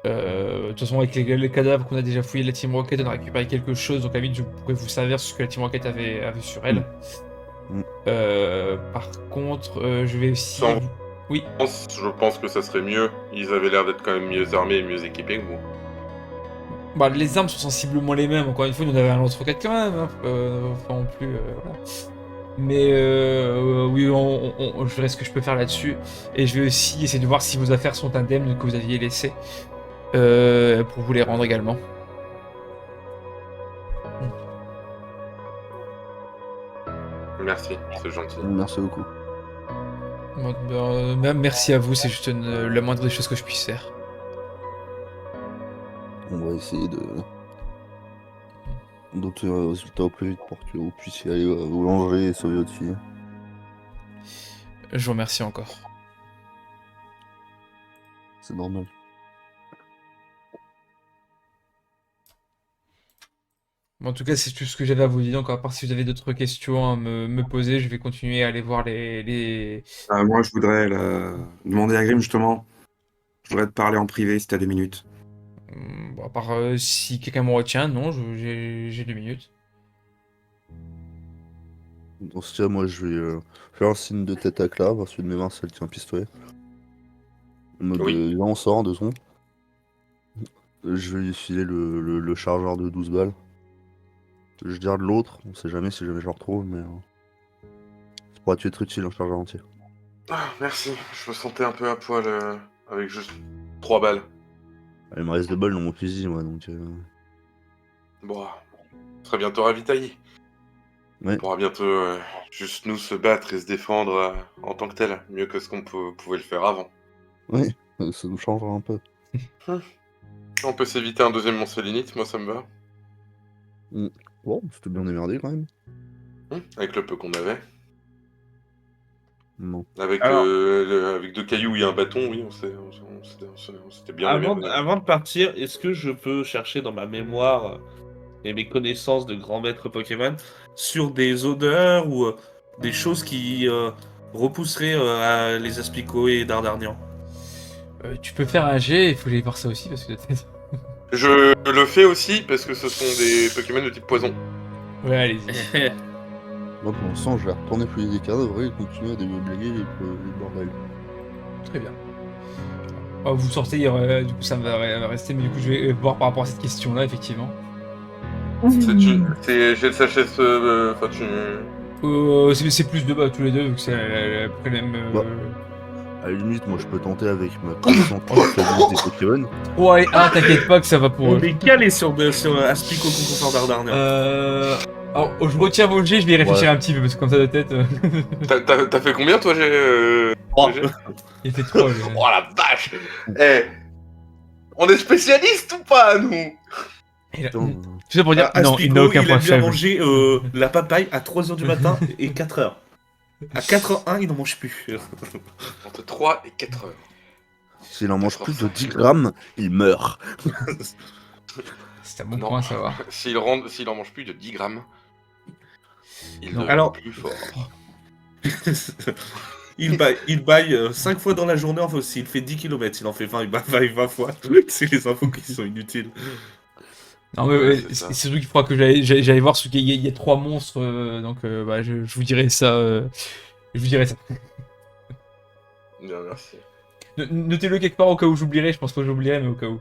De toute façon, avec les cadavres qu'on a déjà fouillés de la Team Rocket, on a récupéré quelque chose, donc à vite, je pourrais vous servir sur ce que la Team Rocket avait sur elle. Par contre, je vais aussi... Oui. Je pense que ça serait mieux. Ils avaient l'air d'être quand même mieux armés et mieux équipés que vous. Bah, les armes sont sensiblement les mêmes. Encore une fois, nous on avait un lance-roquette quand même. Hein. Enfin, non plus. Voilà. Mais oui, je verrai ce que je peux faire là-dessus. Et je vais aussi essayer de voir si vos affaires sont indemnes que vous aviez laissées. Pour vous les rendre également. Merci, c'est gentil. Merci beaucoup. Merci à vous, c'est juste la moindre des choses que je puisse faire. On va essayer d'obtenir un résultat au plus vite pour que vous puissiez aller vous langer et sauver votre fille. Je vous remercie encore. C'est normal. En tout cas, c'est tout ce que j'avais à vous dire. Donc, à part si vous avez d'autres questions à me poser, je vais continuer à aller voir les... Moi, je voudrais demander à Grim, justement. Je voudrais te parler en privé si t'as 2 minutes. Bon, à part si quelqu'un me retient, non, j'ai 2 minutes. Dans ce cas, moi, je vais faire un signe de tête à Clara, parce que de mes mains, celle tient un pistolet. En mode, Oui. là, on sort, 2 secondes. Je vais lui filer le chargeur de 12 balles. Je garde l'autre, on sait jamais si jamais je le retrouve, mais ça pourrait être utile un chargeur entier. Ah, merci, je me sentais un peu à poil avec juste 3 balles. Il me reste 2 balles dans mon fusil, moi, donc... Bon, on sera bientôt ravitaillé. Ouais. On pourra bientôt juste nous se battre et se défendre en tant que tel, mieux que ce qu'on pouvait le faire avant. Oui, ça nous changera un peu. On peut s'éviter un deuxième Moncelinite, moi ça me va. Bon, c'était bien démerdé quand même. Avec le peu qu'on avait. Non. Avec, Alors- avec 2 cailloux et un bâton, oui, on s'était bien démerdé. Avant de partir, est-ce que je peux chercher dans ma mémoire et mes connaissances de grand maître Pokémon sur des odeurs ou des choses qui repousseraient les Aspicots et Dardarnian? Tu peux faire un jet, il faut aller voir ça aussi, parce que... Je le fais aussi parce que ce sont des Pokémon de type poison. Ouais, allez-y. Moi, pour l'instant, je vais retourner fouiller des cadavres et continuer à déblaguer les bordels. Très bien. Vous sortez, du coup ça va rester, mais du coup je vais voir par rapport à cette question-là, effectivement. J'ai le sachet, enfin C'est plus de bas tous les deux, vu que c'est à peu près le même... Bah. À la limite, moi, je peux tenter avec ma connaissance des Pokémon. Ouais, t'inquiète pas que ça va pour On eux. est calé sur Aspico contre Dardarnian. Alors, je retiens vos jets, je vais y réfléchir un petit peu, parce que comme ça de tête... T'as fait combien, toi, j'ai... Il fait trop, Oh la vache. Eh, on est spécialiste ou pas, nous? Putain, Tout ça pour dire, non, il Aspico, n'a aucun il point aime bien faible. manger la papaye à 3h du matin et 4h. À 4h01, il n'en mange plus. Entre 3 et 4 heures. s'il en mange plus de 10 grammes, il meurt. C'est un bon Non. point à savoir. S'il en mange plus de 10 grammes, il Non. devient Alors- plus fort. Il baille 5 fois dans la journée, enfin, s'il fait 10 km, il en fait 20, il baille 20 fois. C'est les infos qui sont inutiles. Non, mais Ouais, c'est ça. c'est surtout qu'il faudra que j'aille voir, parce qu'il y a 3 monstres, donc bah, je vous dirai ça. Je vous dirai ça. Bien, merci. Notez-le quelque part au cas où j'oublierai, je pense pas que j'oublierai, mais au cas où.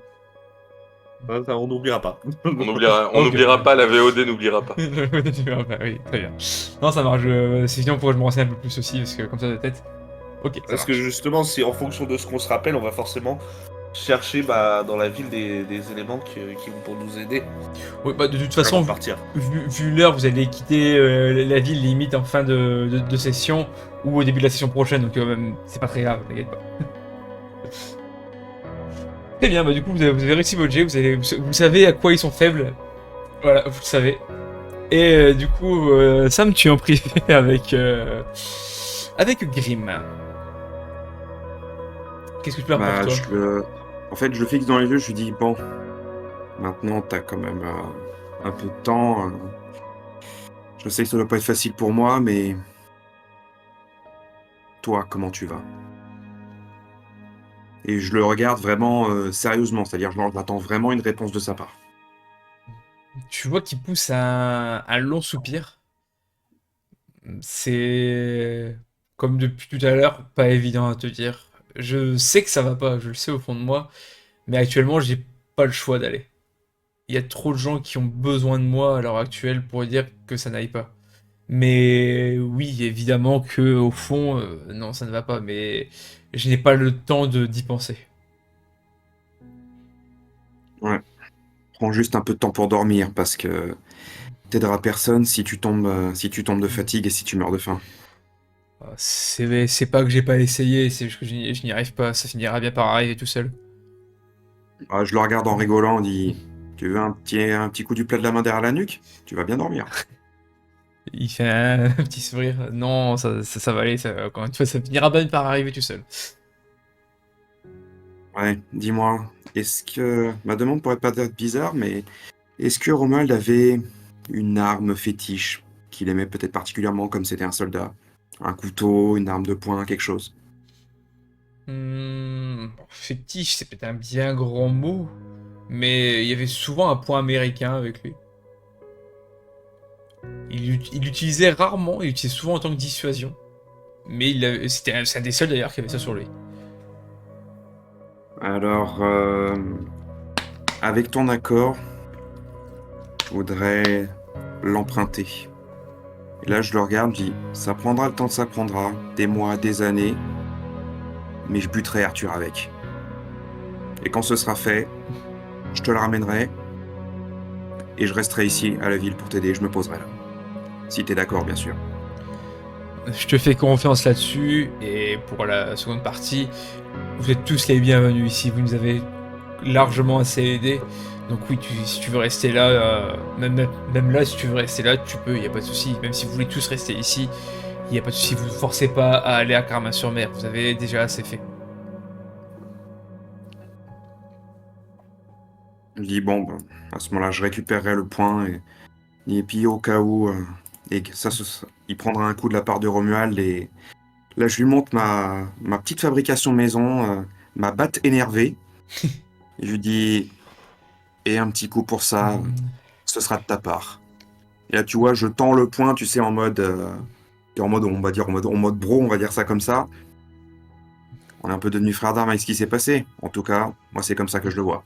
Ça, on n'oubliera pas. On Ok. n'oubliera pas, la VOD n'oubliera pas. Bah oui, très bien. Non, ça marche, c'est sinon pour que je me renseigne un peu plus aussi, parce que comme ça de tête. Ok, ça Parce que marche. justement, c'est en fonction de ce qu'on se rappelle, on va forcément chercher dans la ville des éléments qui vont pour nous aider. Ouais, bah, de toute Avant façon, de partir. vu l'heure, vous allez quitter la ville limite en fin de session ou au début de la session prochaine, donc c'est pas très grave, t'inquiète pas. Très bien, bah du coup vous avez réussi votre jet, vous savez à quoi ils sont faibles. Voilà, vous le savez. Et du coup, Sam, tu es en privé avec Grim. Qu'est-ce que tu peux faire Bah, pour toi en fait, je le fixe dans les yeux, je lui dis, bon, maintenant t'as quand même un peu de temps. Je sais que ça doit pas être facile pour moi, mais toi, comment tu vas? Et je le regarde vraiment sérieusement, c'est-à-dire j'attends vraiment une réponse de sa part. Tu vois qu'il pousse un long soupir. C'est comme depuis tout à l'heure, pas évident à te dire. Je sais que ça va pas, je le sais au fond de moi, mais actuellement j'ai pas le choix d'aller. Il y a trop de gens qui ont besoin de moi à l'heure actuelle pour dire que ça n'aille pas. Mais oui, évidemment que au fond, non, ça ne va pas, mais je n'ai pas le temps d'y penser. Prends juste un peu de temps pour dormir, parce que t'aideras personne si tu tombes de fatigue et si tu meurs de faim. C'est pas que j'ai pas essayé, c'est juste que je n'y arrive pas, ça finira bien par arriver tout seul. Ah, je le regarde en rigolant, on dit, tu veux un petit coup du plat de la main derrière la nuque? Tu vas bien dormir. Il fait un petit sourire. Non, ça va aller, encore une fois, ça finira bien par arriver tout seul. Ouais, dis-moi, est-ce que... Ma demande pourrait pas être bizarre, mais est-ce que Romuald avait une arme fétiche qu'il aimait peut-être particulièrement comme c'était un soldat? Un couteau, une arme de poing, quelque chose? Fétiche, c'est peut-être un bien grand mot, mais il y avait souvent un point américain avec lui. Il l'utilisait rarement, il l'utilisait souvent en tant que dissuasion. Mais c'est un des seuls d'ailleurs qui avait ça sur lui. Alors, avec ton accord, je voudrais l'emprunter. Et là, je le regarde, je dis, ça prendra le temps que ça prendra, des mois, des années, mais je buterai Arthur avec. Et quand ce sera fait, je te le ramènerai, et je resterai ici, à la ville, pour t'aider, je me poserai là. Si t'es d'accord, bien sûr. Je te fais confiance là-dessus, et pour la seconde partie, vous êtes tous les bienvenus ici, vous nous avez largement assez aidés. Donc oui, si tu veux rester là, même là, si tu veux rester là, tu peux, il n'y a pas de souci. Même si vous voulez tous rester ici, il n'y a pas de souci, vous ne forcez pas à aller à Carmin-sur-Mer, vous avez déjà assez fait. Je dis, bon, ben, à ce moment-là, je récupérerai le point, et puis au cas où, et il prendra un coup de la part de Romuald, et là, je lui montre ma petite fabrication maison, ma batte énervée, et je lui dis, et un petit coup pour ça, ce sera de ta part. Et là, tu vois, je tends le poing, tu sais, en mode, on va dire, en mode bro, on va dire ça comme ça. On est un peu devenus frères d'armes avec ce qui s'est passé. En tout cas, moi, c'est comme ça que je le vois.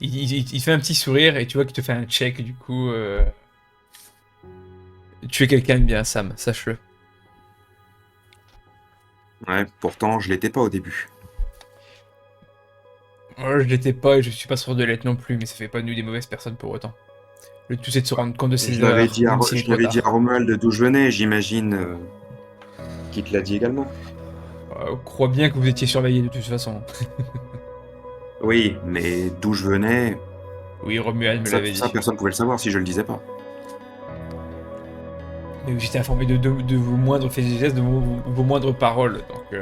Il fait un petit sourire et tu vois qu'il te fait un check du coup. Tu es quelqu'un de bien, Sam, sache-le. Ouais, pourtant, je l'étais pas au début. Moi, je l'étais pas et je suis pas sûr de l'être non plus, mais ça fait pas de nous des mauvaises personnes pour autant. Le tout, c'est de se rendre compte de ses Je l'avais erreurs, dit, même s'il est je trop l'avais dit à tard. Romuald d'où je venais, j'imagine qu'il te l'a dit également. Crois bien que vous étiez surveillé de toute façon. Oui, mais d'où je venais, Oui, Romuald me l'avait ça dit. personne pouvait le savoir si je le disais pas. Mais j'étais informé de vos moindres faits et gestes, de vos moindres paroles. Donc,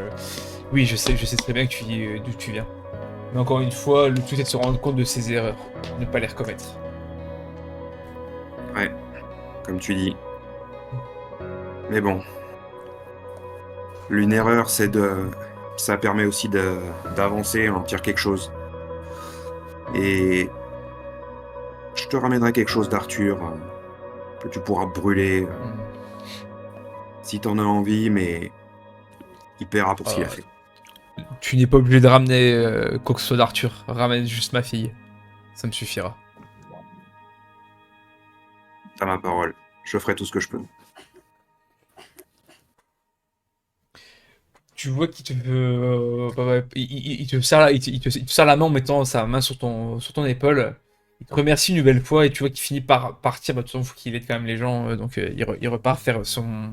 oui, je sais très bien d'où tu viens. Mais encore une fois, le tout est de se rendre compte de ses erreurs, ne pas les recommettre. Ouais, comme tu dis. Mais bon, une erreur, ça permet aussi d'avancer, en tirer quelque chose. Et je te ramènerai quelque chose d'Arthur que tu pourras brûler si t'en as envie, mais il paiera pour ce qu'il a fait. Tu n'es pas obligé de ramener quoi que ce soit d'Arthur. Ramène juste ma fille. Ça me suffira. T'as ma parole. Je ferai tout ce que je peux. Tu vois qu'il te il te serre il te serre la main en mettant sa main sur ton épaule. Il te remercie une nouvelle fois et tu vois qu'il finit par partir. Bah, de toute façon, faut qu'il aide quand même les gens, donc il repart faire son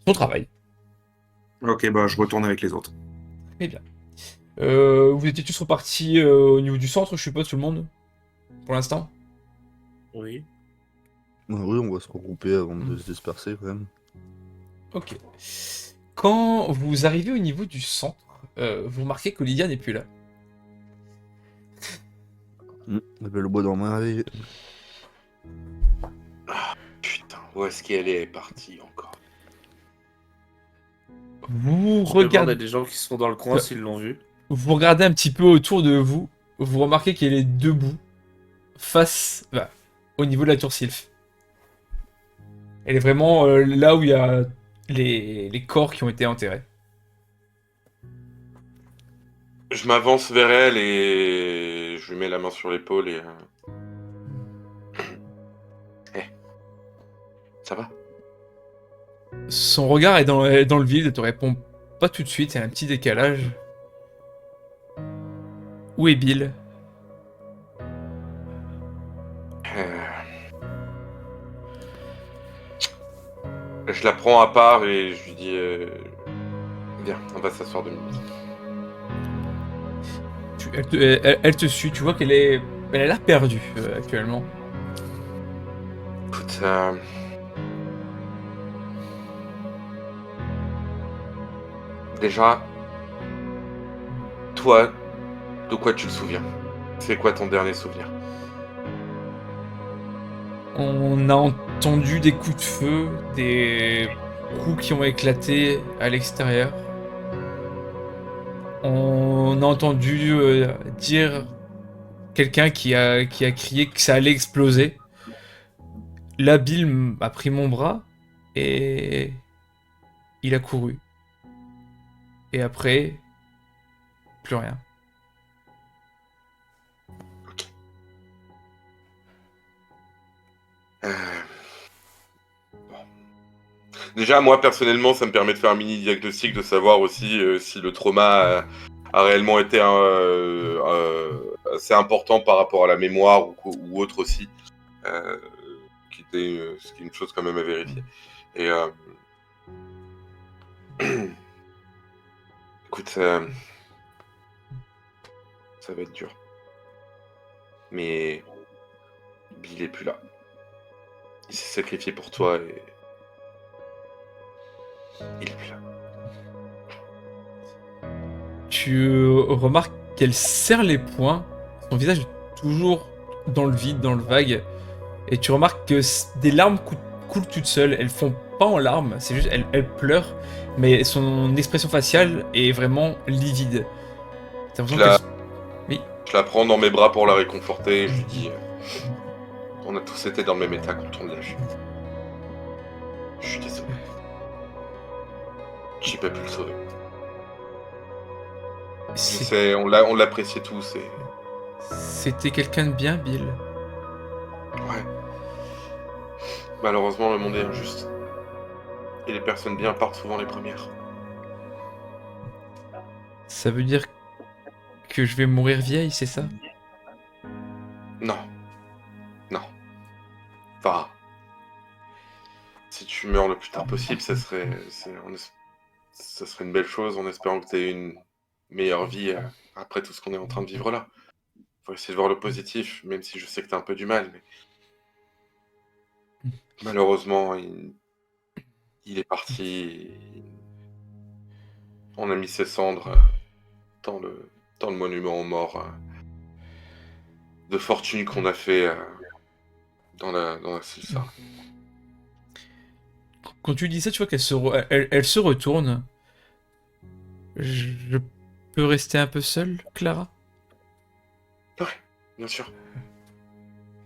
travail. Ok, bah je retourne avec les autres. Très bien. Vous étiez tous repartis au niveau du centre, je suppose, tout le monde, pour l'instant. Oui. Oui, on va se regrouper avant de se disperser quand même. Ok. Quand vous arrivez au niveau du centre, vous remarquez que Lydia n'est plus là. On avait le bois dans ma réveil. Putain, où est-ce qu'elle est partie encore? Vous Je demande à regardez, des gens qui sont dans le coin s'ils l'ont vu. vous regardez un petit peu autour de vous. Vous remarquez qu'elle est debout, face, bah, au niveau de la tour Sylph. Elle est vraiment là où il y a les corps qui ont été enterrés. Je m'avance vers elle et je lui mets la main sur l'épaule et... Ça va? Son regard est dans le vide, elle te répond pas tout de suite, il y a un petit décalage. Où est Bill? Je la prends à part et je lui dis... Viens, on va s'asseoir 2 minutes. Elle te suit, tu vois qu'elle elle a l'air perdue actuellement. Écoute, déjà, toi, de quoi tu te souviens? C'est quoi ton dernier souvenir? On a entendu des coups de feu, des roues qui ont éclaté à l'extérieur. On a entendu dire quelqu'un qui a crié que ça allait exploser. Là, Bill a pris mon bras et il a couru. Et après, plus rien. Bon. Déjà, moi, personnellement, ça me permet de faire un mini-diagnostic, de savoir aussi si le trauma a réellement été assez important par rapport à la mémoire ou autre aussi. Ce qui est une chose quand même à vérifier. Et écoute, ça va être dur. Mais Bill est plus là. Il s'est sacrifié pour toi et il est plus là. Tu remarques qu'elle serre les poings. Son visage est toujours dans le vide, dans le vague. Et tu remarques que des larmes coulent toutes seules. Elles font pas en larmes, c'est juste elle pleure. Mais son expression faciale est vraiment livide. T'as l'impression qu'elle... Je la prends dans mes bras pour la réconforter et je lui dis on a tous été dans le même état quand on l'a vu. Je suis désolé. J'ai pas pu le sauver. Je sais, on l'appréciait tous et... C'était quelqu'un de bien, Bill. Ouais. Malheureusement, le monde est injuste. Et les personnes bien partent souvent les premières. Ça veut dire que je vais mourir vieille, c'est ça? Non. Non. Enfin, si tu meurs le plus tard possible, ça serait une belle chose en espérant que tu aies une meilleure vie après tout ce qu'on est en train de vivre là. Faut essayer de voir le positif, même si je sais que t'as un peu du mal, mais malheureusement, il est parti. On a mis ses cendres dans le monument aux morts de fortune qu'on a fait dans la Silsar. Quand tu dis ça, tu vois elle se retourne. Je peux rester un peu seul, Clara? Ouais, bien sûr.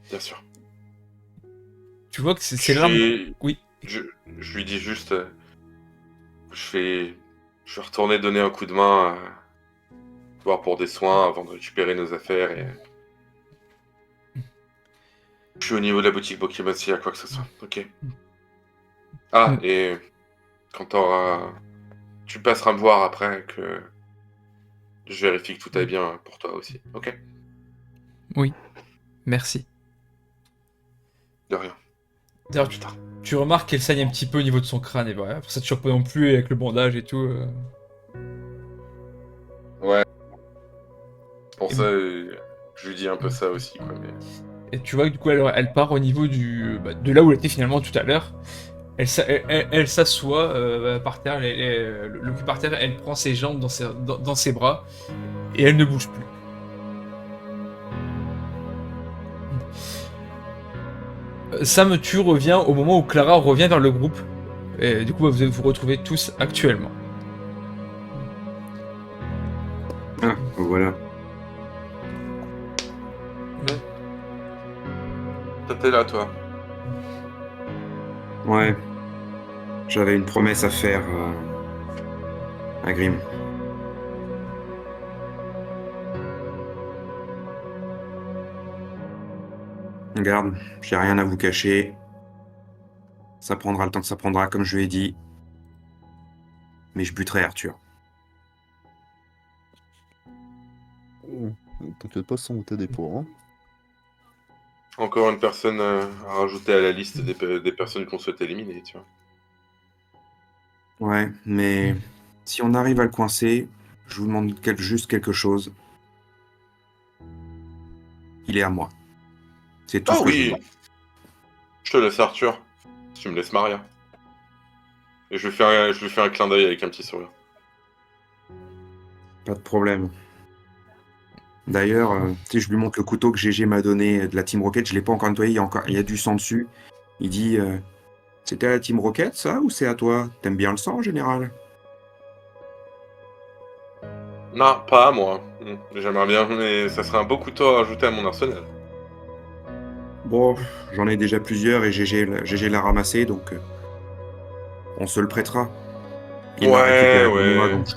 Bien sûr. Tu vois que c'est l'arme. Oui. Je lui dis juste, je vais retourner donner un coup de main, voir pour des soins avant de récupérer nos affaires et. Je suis au niveau de la boutique Pokémon s'il y a quoi que ce soit, ok. Ah, et quand tu passeras me voir après que je vérifie que tout aille bien pour toi aussi, ok? Oui, merci. De rien. D'ailleurs, tu remarques qu'elle saigne un petit peu au niveau de son crâne, et voilà, pour ça te surprend non plus avec le bandage et tout. Ouais. Pour ça, je lui dis un peu ça aussi, quoi, mais... Et tu vois que du coup, elle part au niveau de là où elle était finalement tout à l'heure. Elle s'assoit par terre, le cul par terre, elle prend ses jambes dans ses bras, et elle ne bouge plus. Sam, tu reviens au moment où Clara revient vers le groupe. Et du coup, vous allez vous retrouver tous actuellement. Ah, voilà. T'étais là, toi. Ouais. J'avais une promesse à faire à Grimm. Regarde, j'ai rien à vous cacher. Ça prendra le temps que ça prendra, comme je lui ai dit. Mais je buterai Arthur. T'inquiète pas, sans t'aider pour hein. Encore une personne à rajouter à la liste des personnes qu'on souhaite éliminer, tu vois. Ouais, mais si on arrive à le coincer, je vous demande juste quelque chose. Il est à moi. C'est tout Ah ce que je vous oui. demande. Je te laisse Arthur, si tu me laisses Maria. Et je lui fais un clin d'œil avec un petit sourire. Pas de problème. D'ailleurs, tu sais, je lui montre le couteau que GG m'a donné de la Team Rocket. Je l'ai pas encore nettoyé, il y a du sang dessus. Il dit c'était à la Team Rocket, ça, ou c'est à toi? T'aimes bien le sang en général? Non, pas à moi. J'aimerais bien, mais ça serait un beau couteau à rajouter à mon arsenal. Bon, j'en ai déjà plusieurs et GG l'a ramassé, donc on se le prêtera. Il l'a récupéré pour moi, donc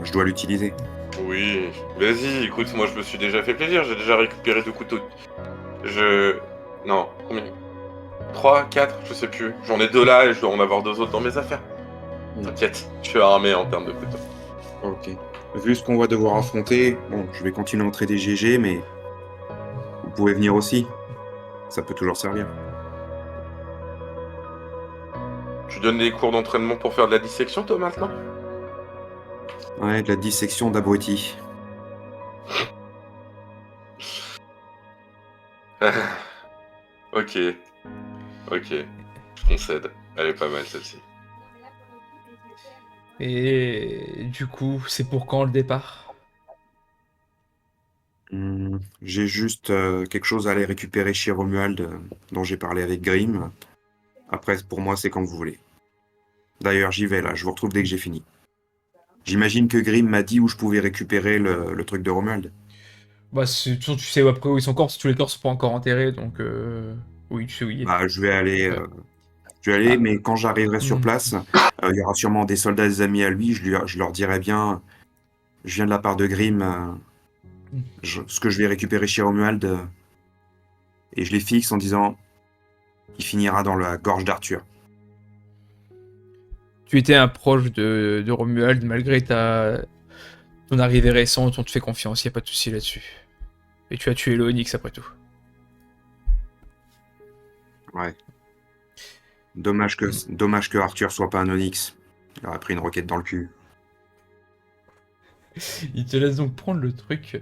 je dois l'utiliser. Oui, vas-y, écoute, moi je me suis déjà fait plaisir, j'ai déjà récupéré 2 couteaux. Non, combien? 3, 4, je sais plus. J'en ai 2 là et je dois en avoir 2 autres dans mes affaires. T'inquiète, je suis armé en termes de couteaux. Ok. Vu ce qu'on va devoir affronter, bon, je vais continuer à entraîner GG, mais vous pouvez venir aussi. Ça peut toujours servir. Tu donnes des cours d'entraînement pour faire de la dissection, toi, maintenant? Ouais, de la dissection d'abrutis. Ok, je concède. Elle est pas mal, celle-ci. Et du coup, c'est pour quand le départ? J'ai juste quelque chose à aller récupérer chez Romuald, dont j'ai parlé avec Grimm. Après, pour moi, c'est quand vous voulez. D'ailleurs, j'y vais là, je vous retrouve dès que j'ai fini. J'imagine que Grimm m'a dit où je pouvais récupérer le truc de Romuald. Bah, de toute façon, tu sais après où ils sont encore, parce que tous les corps sont pas encore enterrés, donc oui, tu sais où il est. Bah, je vais aller, mais quand j'arriverai sur place, il y aura sûrement des soldats, des amis à lui, je leur dirai bien, je viens de la part de Grimm, ce que je vais récupérer chez Romuald, et je les fixe en disant, il finira dans la gorge d'Arthur. Tu étais un proche de Romuald, malgré ton arrivée récente, on te fait confiance, y a pas de souci là-dessus. Et tu as tué le Onyx après tout. Ouais. Dommage que Arthur soit pas un Onyx. Il aurait pris une roquette dans le cul. Il te laisse donc prendre le truc.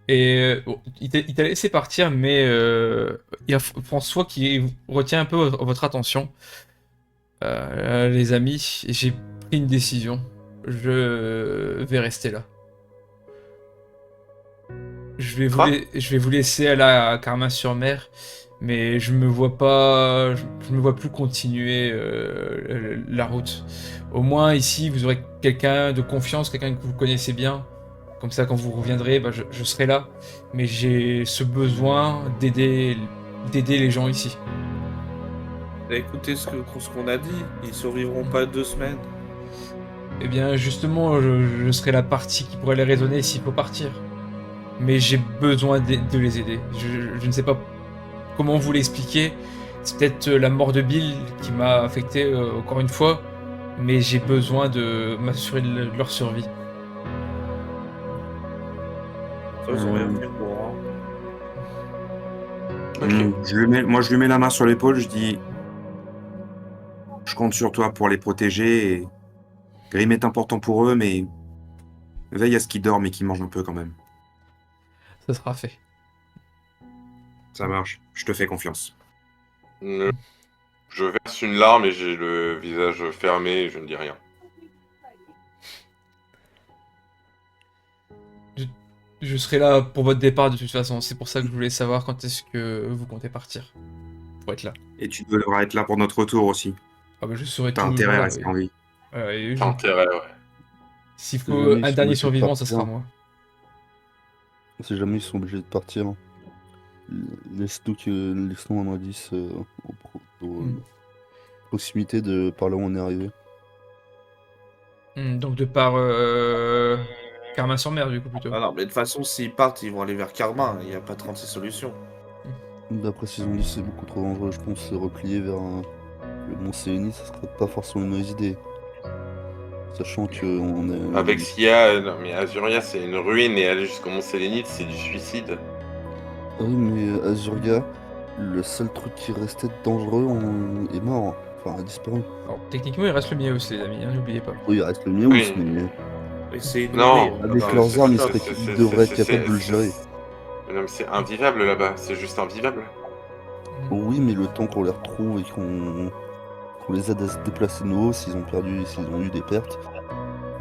Et bon, il t'a laissé partir, mais il y a François qui retient un peu votre attention. Les amis, j'ai pris une décision. Je vais rester là. Je vais vous laisser aller à Carmin-sur-Mer, mais je me vois plus continuer la route. Au moins ici, vous aurez quelqu'un de confiance, quelqu'un que vous connaissez bien. Comme ça, quand vous reviendrez, bah, je serai là. Mais j'ai ce besoin d'aider les gens ici. Écoutez ce qu'on a dit, ils survivront pas 2 semaines. Eh bien, justement, je serai la partie qui pourrait les raisonner s'il faut partir. Mais j'ai besoin de les aider. Je ne sais pas comment vous l'expliquer. C'est peut-être la mort de Bill qui m'a affecté encore une fois. Mais j'ai besoin de m'assurer de leur survie. Ça, ils ont rien fait pour. Moi, je lui mets la main sur l'épaule, je dis... Je compte sur toi pour les protéger. Et... Grim est important pour eux, mais... Veille à ce qu'ils dorment et qu'ils mangent un peu quand même. Ça sera fait. Ça marche, je te fais confiance. Je verse une larme et j'ai le visage fermé et je ne dis rien. Je serai là pour votre départ de toute façon. C'est pour ça que je voulais savoir quand est-ce que vous comptez partir. Pour être là. Et tu devras être là pour notre retour aussi. Ah bah je serai T'as toujours intérêt à là, rester oui. en vie. T'as intérêt, ouais. S'il Si faut jamais ils un sont dernier obligés de survivant, ça partir. sera moi. Si jamais ils sont obligés de partir, laisse-nous un indice aux proximité de par là où on est arrivé. Donc de par Carmin-sur-Mer du coup plutôt. Ah non, mais de toute façon, s'ils partent, ils vont aller vers Carmin. Il n'y a pas 36 solutions. D'après ce qu'ils ont dit, c'est beaucoup trop dangereux. Je pense se replier vers le Mont Sélénie, ça serait pas forcément une mauvaise idée. Sachant que on est. Avec ce qu'il y a, non, mais Azuria c'est une ruine et aller jusqu'au Mont Sélénite c'est du suicide. Ah oui, mais Azuria, le seul truc qui restait de dangereux est mort. Enfin, a disparu. Alors, techniquement il reste le Miaus les amis, hein, n'oubliez pas. Oui, il reste le Miaus, Oui. mais Et c'est une Non, idée. avec non, leurs c'est armes, ça, ils devraient être capables de le gérer. Non mais c'est invivable là-bas, c'est juste invivable. Oui, mais le temps qu'on les retrouve et qu'on les aide à se déplacer de nouveau, s'ils ont eu des pertes,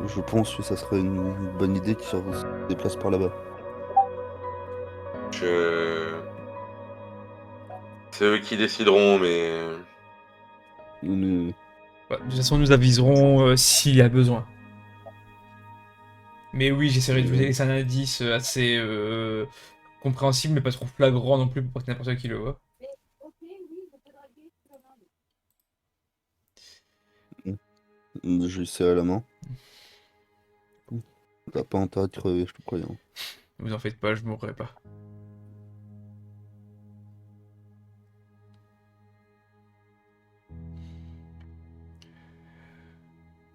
je pense que ça serait une bonne idée qu'ils se déplacent par là-bas. C'est eux qui décideront, mais... Bah, de toute façon nous aviserons s'il y a besoin. Mais oui, j'essaierai de vous laisser un indice assez compréhensible, mais pas trop flagrant non plus pour pas que n'importe qui le voit. Je sais à la main. T'as pas intérêt de crever, je te préviens. Vous en faites pas, je mourrai pas.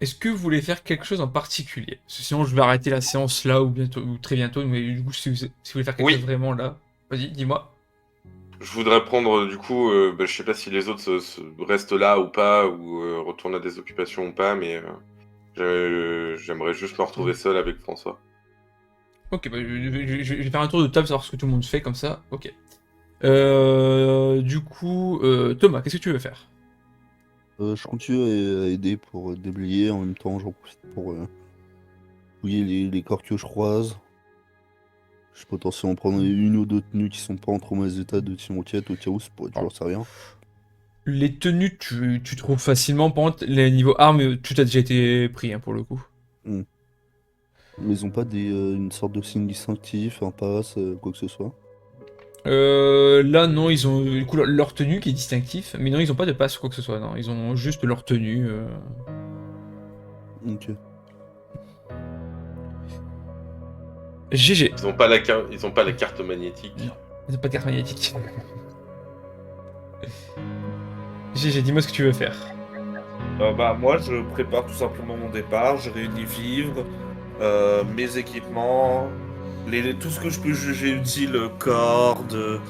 Est-ce que vous voulez faire quelque chose en particulier? Parce que sinon je vais arrêter la séance là ou bientôt ou très bientôt, mais du coup si vous voulez faire quelque chose vraiment là, vas-y, dis-moi. Je voudrais prendre du coup, je sais pas si les autres restent là ou pas, ou retournent à des occupations ou pas, mais j'aimerais juste me retrouver seul avec François. Ok, bah, je vais faire un tour de table, savoir ce que tout le monde fait comme ça. Ok. Du coup, Thomas, qu'est-ce que tu veux faire? Je continue à aider pour déblayer, en même temps j'en profite pour fouiller les corps que je croise. Je peux potentiellement prendre une ou deux tenues qui sont pas en trop mauvais état de Team Rocket au cas où, ça pourrait toujours servir. Les tenues, tu trouves facilement. Par contre, les niveaux armes, tout a déjà été pris hein, pour le coup. Mais ils ont pas une sorte de signe distinctif, un pass, quoi que ce soit. Là, non, ils ont du coup leur tenue qui est distinctif, mais non, ils ont pas de passe ou quoi que ce soit. Non, ils ont juste leur tenue. Ok. GG. Ils ont pas la carte magnétique. Ils ont pas de carte magnétique. GG, dis-moi ce que tu veux faire. Moi, je prépare tout simplement mon départ. Je réunis vivres, mes équipements, tout ce que je peux juger utile, cordes,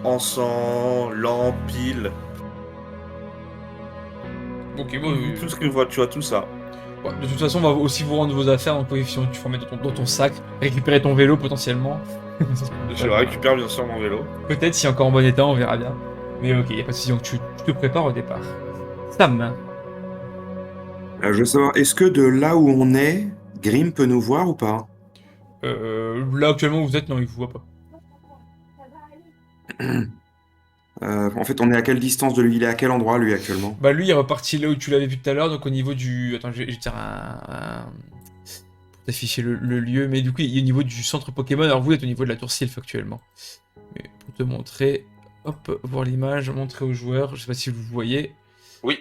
encens, lampes, piles. Ok, bon, Tout ce que voiture, tout ça. ouais, de toute façon, on va aussi vous rendre vos affaires, donc oui, sinon tu faut mettre dans ton sac, récupérer ton vélo potentiellement. Je récupère bien sûr mon vélo. Peut-être si encore en bon état, on verra bien. Mais ok, y a pas de souci, donc tu te prépares au départ. Sam, Je veux savoir, est-ce que de là où on est, Grim peut nous voir ou pas? là actuellement où vous êtes, non, il vous voit pas. En fait, on est à quelle distance de lui? Il est à quel endroit, lui, actuellement? Bah lui, il est reparti là où tu l'avais vu tout à l'heure, donc au niveau du... Attends, je vais dire pour t'afficher le lieu, mais du coup, il est au niveau du centre Pokémon, alors vous êtes au niveau de la tour Sylph actuellement. Mais pour te montrer, hop, voir l'image, montrer aux joueurs, je sais pas si vous voyez. Oui.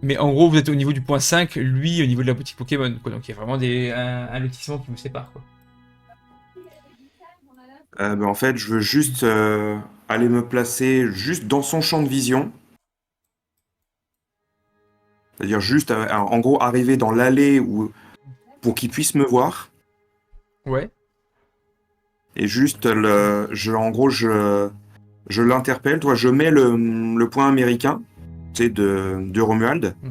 Mais en gros, vous êtes au niveau du point 5, lui au niveau de la boutique Pokémon, quoi. Donc il y a vraiment un lotissement qui vous sépare, quoi. En fait, je veux juste aller me placer juste dans son champ de vision. C'est-à-dire juste, en gros, arriver dans l'allée pour qu'il puisse me voir. Ouais. Et juste, en gros, je l'interpelle. Toi, je mets le point américain, tu sais, de Romuald. Mm.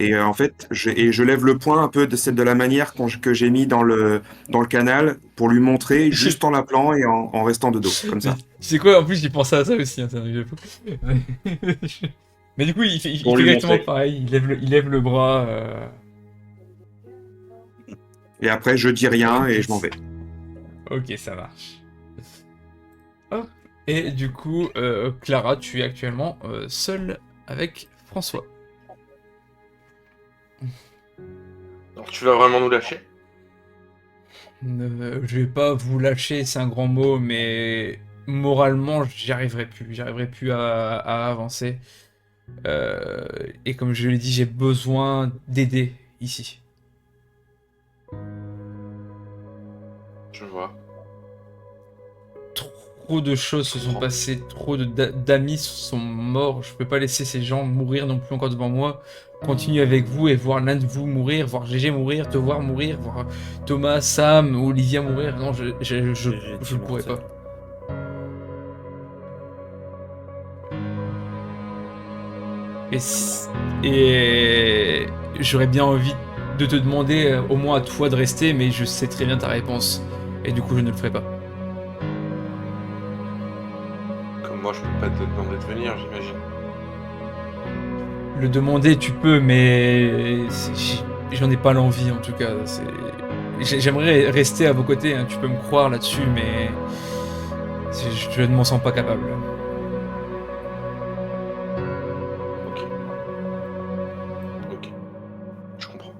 Et en fait, je lève le point un peu de la manière que j'ai mis dans le canal pour lui montrer, juste en l'appelant et en restant de dos, comme ça. Tu sais quoi, en plus j'ai pensé à ça aussi, hein, c'est un truc de fou. Mais du coup, il fait Pour lui exactement montrer. pareil, il lève le bras. Et après, je dis rien et je m'en vais. Ok, ça marche. Hop. Et du coup, Clara, tu es actuellement seule avec François. Alors, tu vas vraiment nous lâcher? Je vais pas vous lâcher, c'est un grand mot, mais moralement, j'arriverai plus à avancer. Et comme je l'ai dit, j'ai besoin d'aider ici. Je vois. Trop de choses se sont passées, trop d'amis sont morts. Je peux pas laisser ces gens mourir non plus encore devant moi. Continuer avec vous et voir l'un de vous mourir, voir GG mourir, te voir mourir, voir Thomas, Sam, Olivia mourir. Non, je ne pourrais pas. Et j'aurais bien envie de te demander au moins à toi de rester, mais je sais très bien ta réponse. Et du coup, je ne le ferai pas. Comme moi, je peux pas te demander de venir, j'imagine. Le demander, tu peux, mais j'en ai pas l'envie en tout cas. J'aimerais rester à vos côtés, hein, tu peux me croire là-dessus, mais je ne m'en sens pas capable. Ok. Je comprends.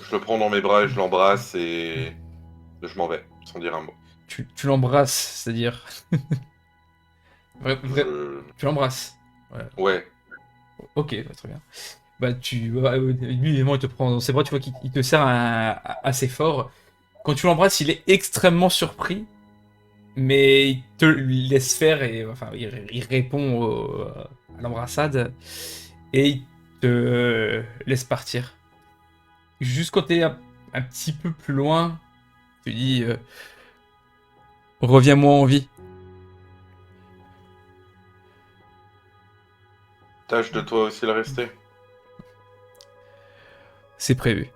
Je le prends dans mes bras et je l'embrasse et je m'en vais, sans dire un mot. Tu l'embrasses, c'est-à-dire... Tu l'embrasses. Ouais. Ok, bah, très bien. Bah, lui, évidemment, il te prend dans ses bras, tu vois qu'il te serre assez fort. Quand tu l'embrasses, il est extrêmement surpris, mais il te laisse faire et enfin, il répond à l'embrassade et il te laisse partir. Juste quand t'es un petit peu plus loin, tu dis reviens-moi en vie. Tâche de toi aussi le rester. C'est prévu.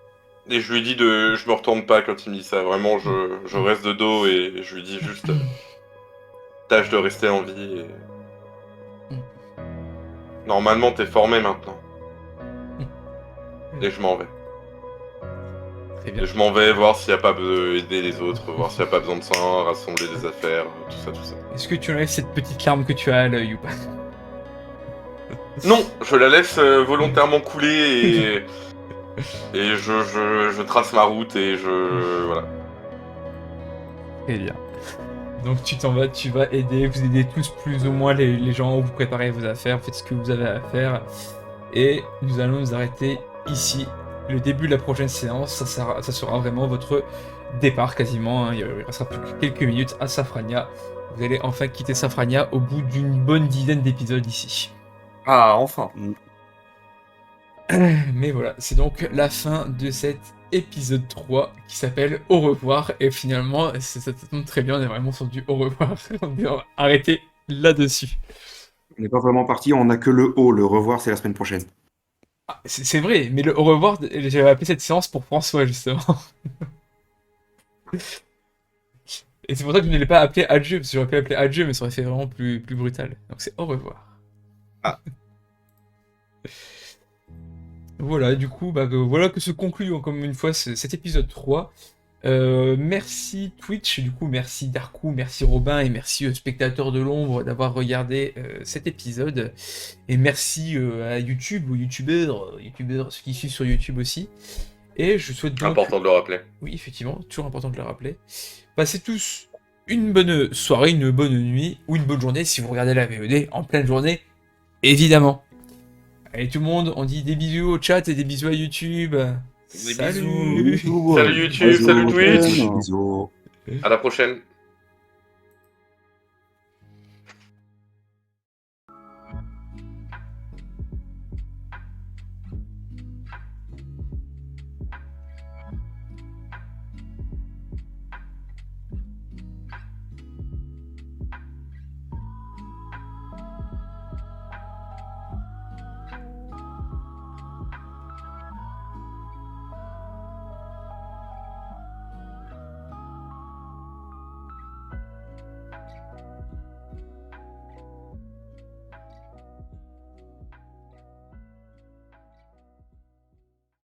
Et je lui dis je me retourne pas quand il me dit ça. Vraiment, je reste de dos et je lui dis juste tâche de rester en vie. Normalement, t'es formé maintenant. Et je m'en vais. Très bien. Et je m'en vais voir s'il n'y a pas besoin d'aider les autres, voir s'il n'y a pas besoin de sang, rassembler des affaires, tout ça, tout ça. Est-ce que tu enlèves cette petite larme que tu as à l'œil ou pas? Non, je la laisse volontairement couler et je trace ma route et voilà. Très bien. Donc tu t'en vas, tu vas aider, vous aidez tous plus ou moins les gens, vous préparez vos affaires, faites ce que vous avez à faire. Et nous allons nous arrêter ici. Le début de la prochaine séance, ça sera vraiment votre départ quasiment, hein. Il restera plus que quelques minutes à Safrania. Vous allez enfin quitter Safrania au bout d'une bonne dizaine d'épisodes ici. Ah, enfin. Mais voilà, c'est donc la fin de cet épisode 3 qui s'appelle Au revoir. Et finalement, ça tombe très bien, on est vraiment sur du au revoir. On est arrêté là-dessus. On n'est pas vraiment parti, on a que le haut. Le revoir, c'est la semaine prochaine. Ah, c'est vrai, mais le au revoir, j'avais appelé cette séance pour François, justement. Et c'est pour ça que je ne l'ai pas appelé adieu, parce que j'aurais pu l'appeler adieu, mais ça aurait fait vraiment plus brutal. Donc c'est au revoir. Ah. Voilà, du coup, voilà que se conclut encore une fois cet épisode 3. Merci Twitch, du coup, merci Darkou, merci Robin et merci aux spectateurs de l'ombre d'avoir regardé cet épisode. Et merci à YouTube, aux youtubeurs, ceux qui suivent sur YouTube aussi. Et je souhaite donc... Important de le rappeler. Oui, effectivement, toujours important de le rappeler. Passez tous une bonne soirée, une bonne nuit ou une bonne journée si vous regardez la VOD en pleine journée, évidemment. Allez tout le monde, on dit des bisous au chat et des bisous à YouTube. Des Salut. Salut YouTube, salut Twitch. Bisous. À la prochaine.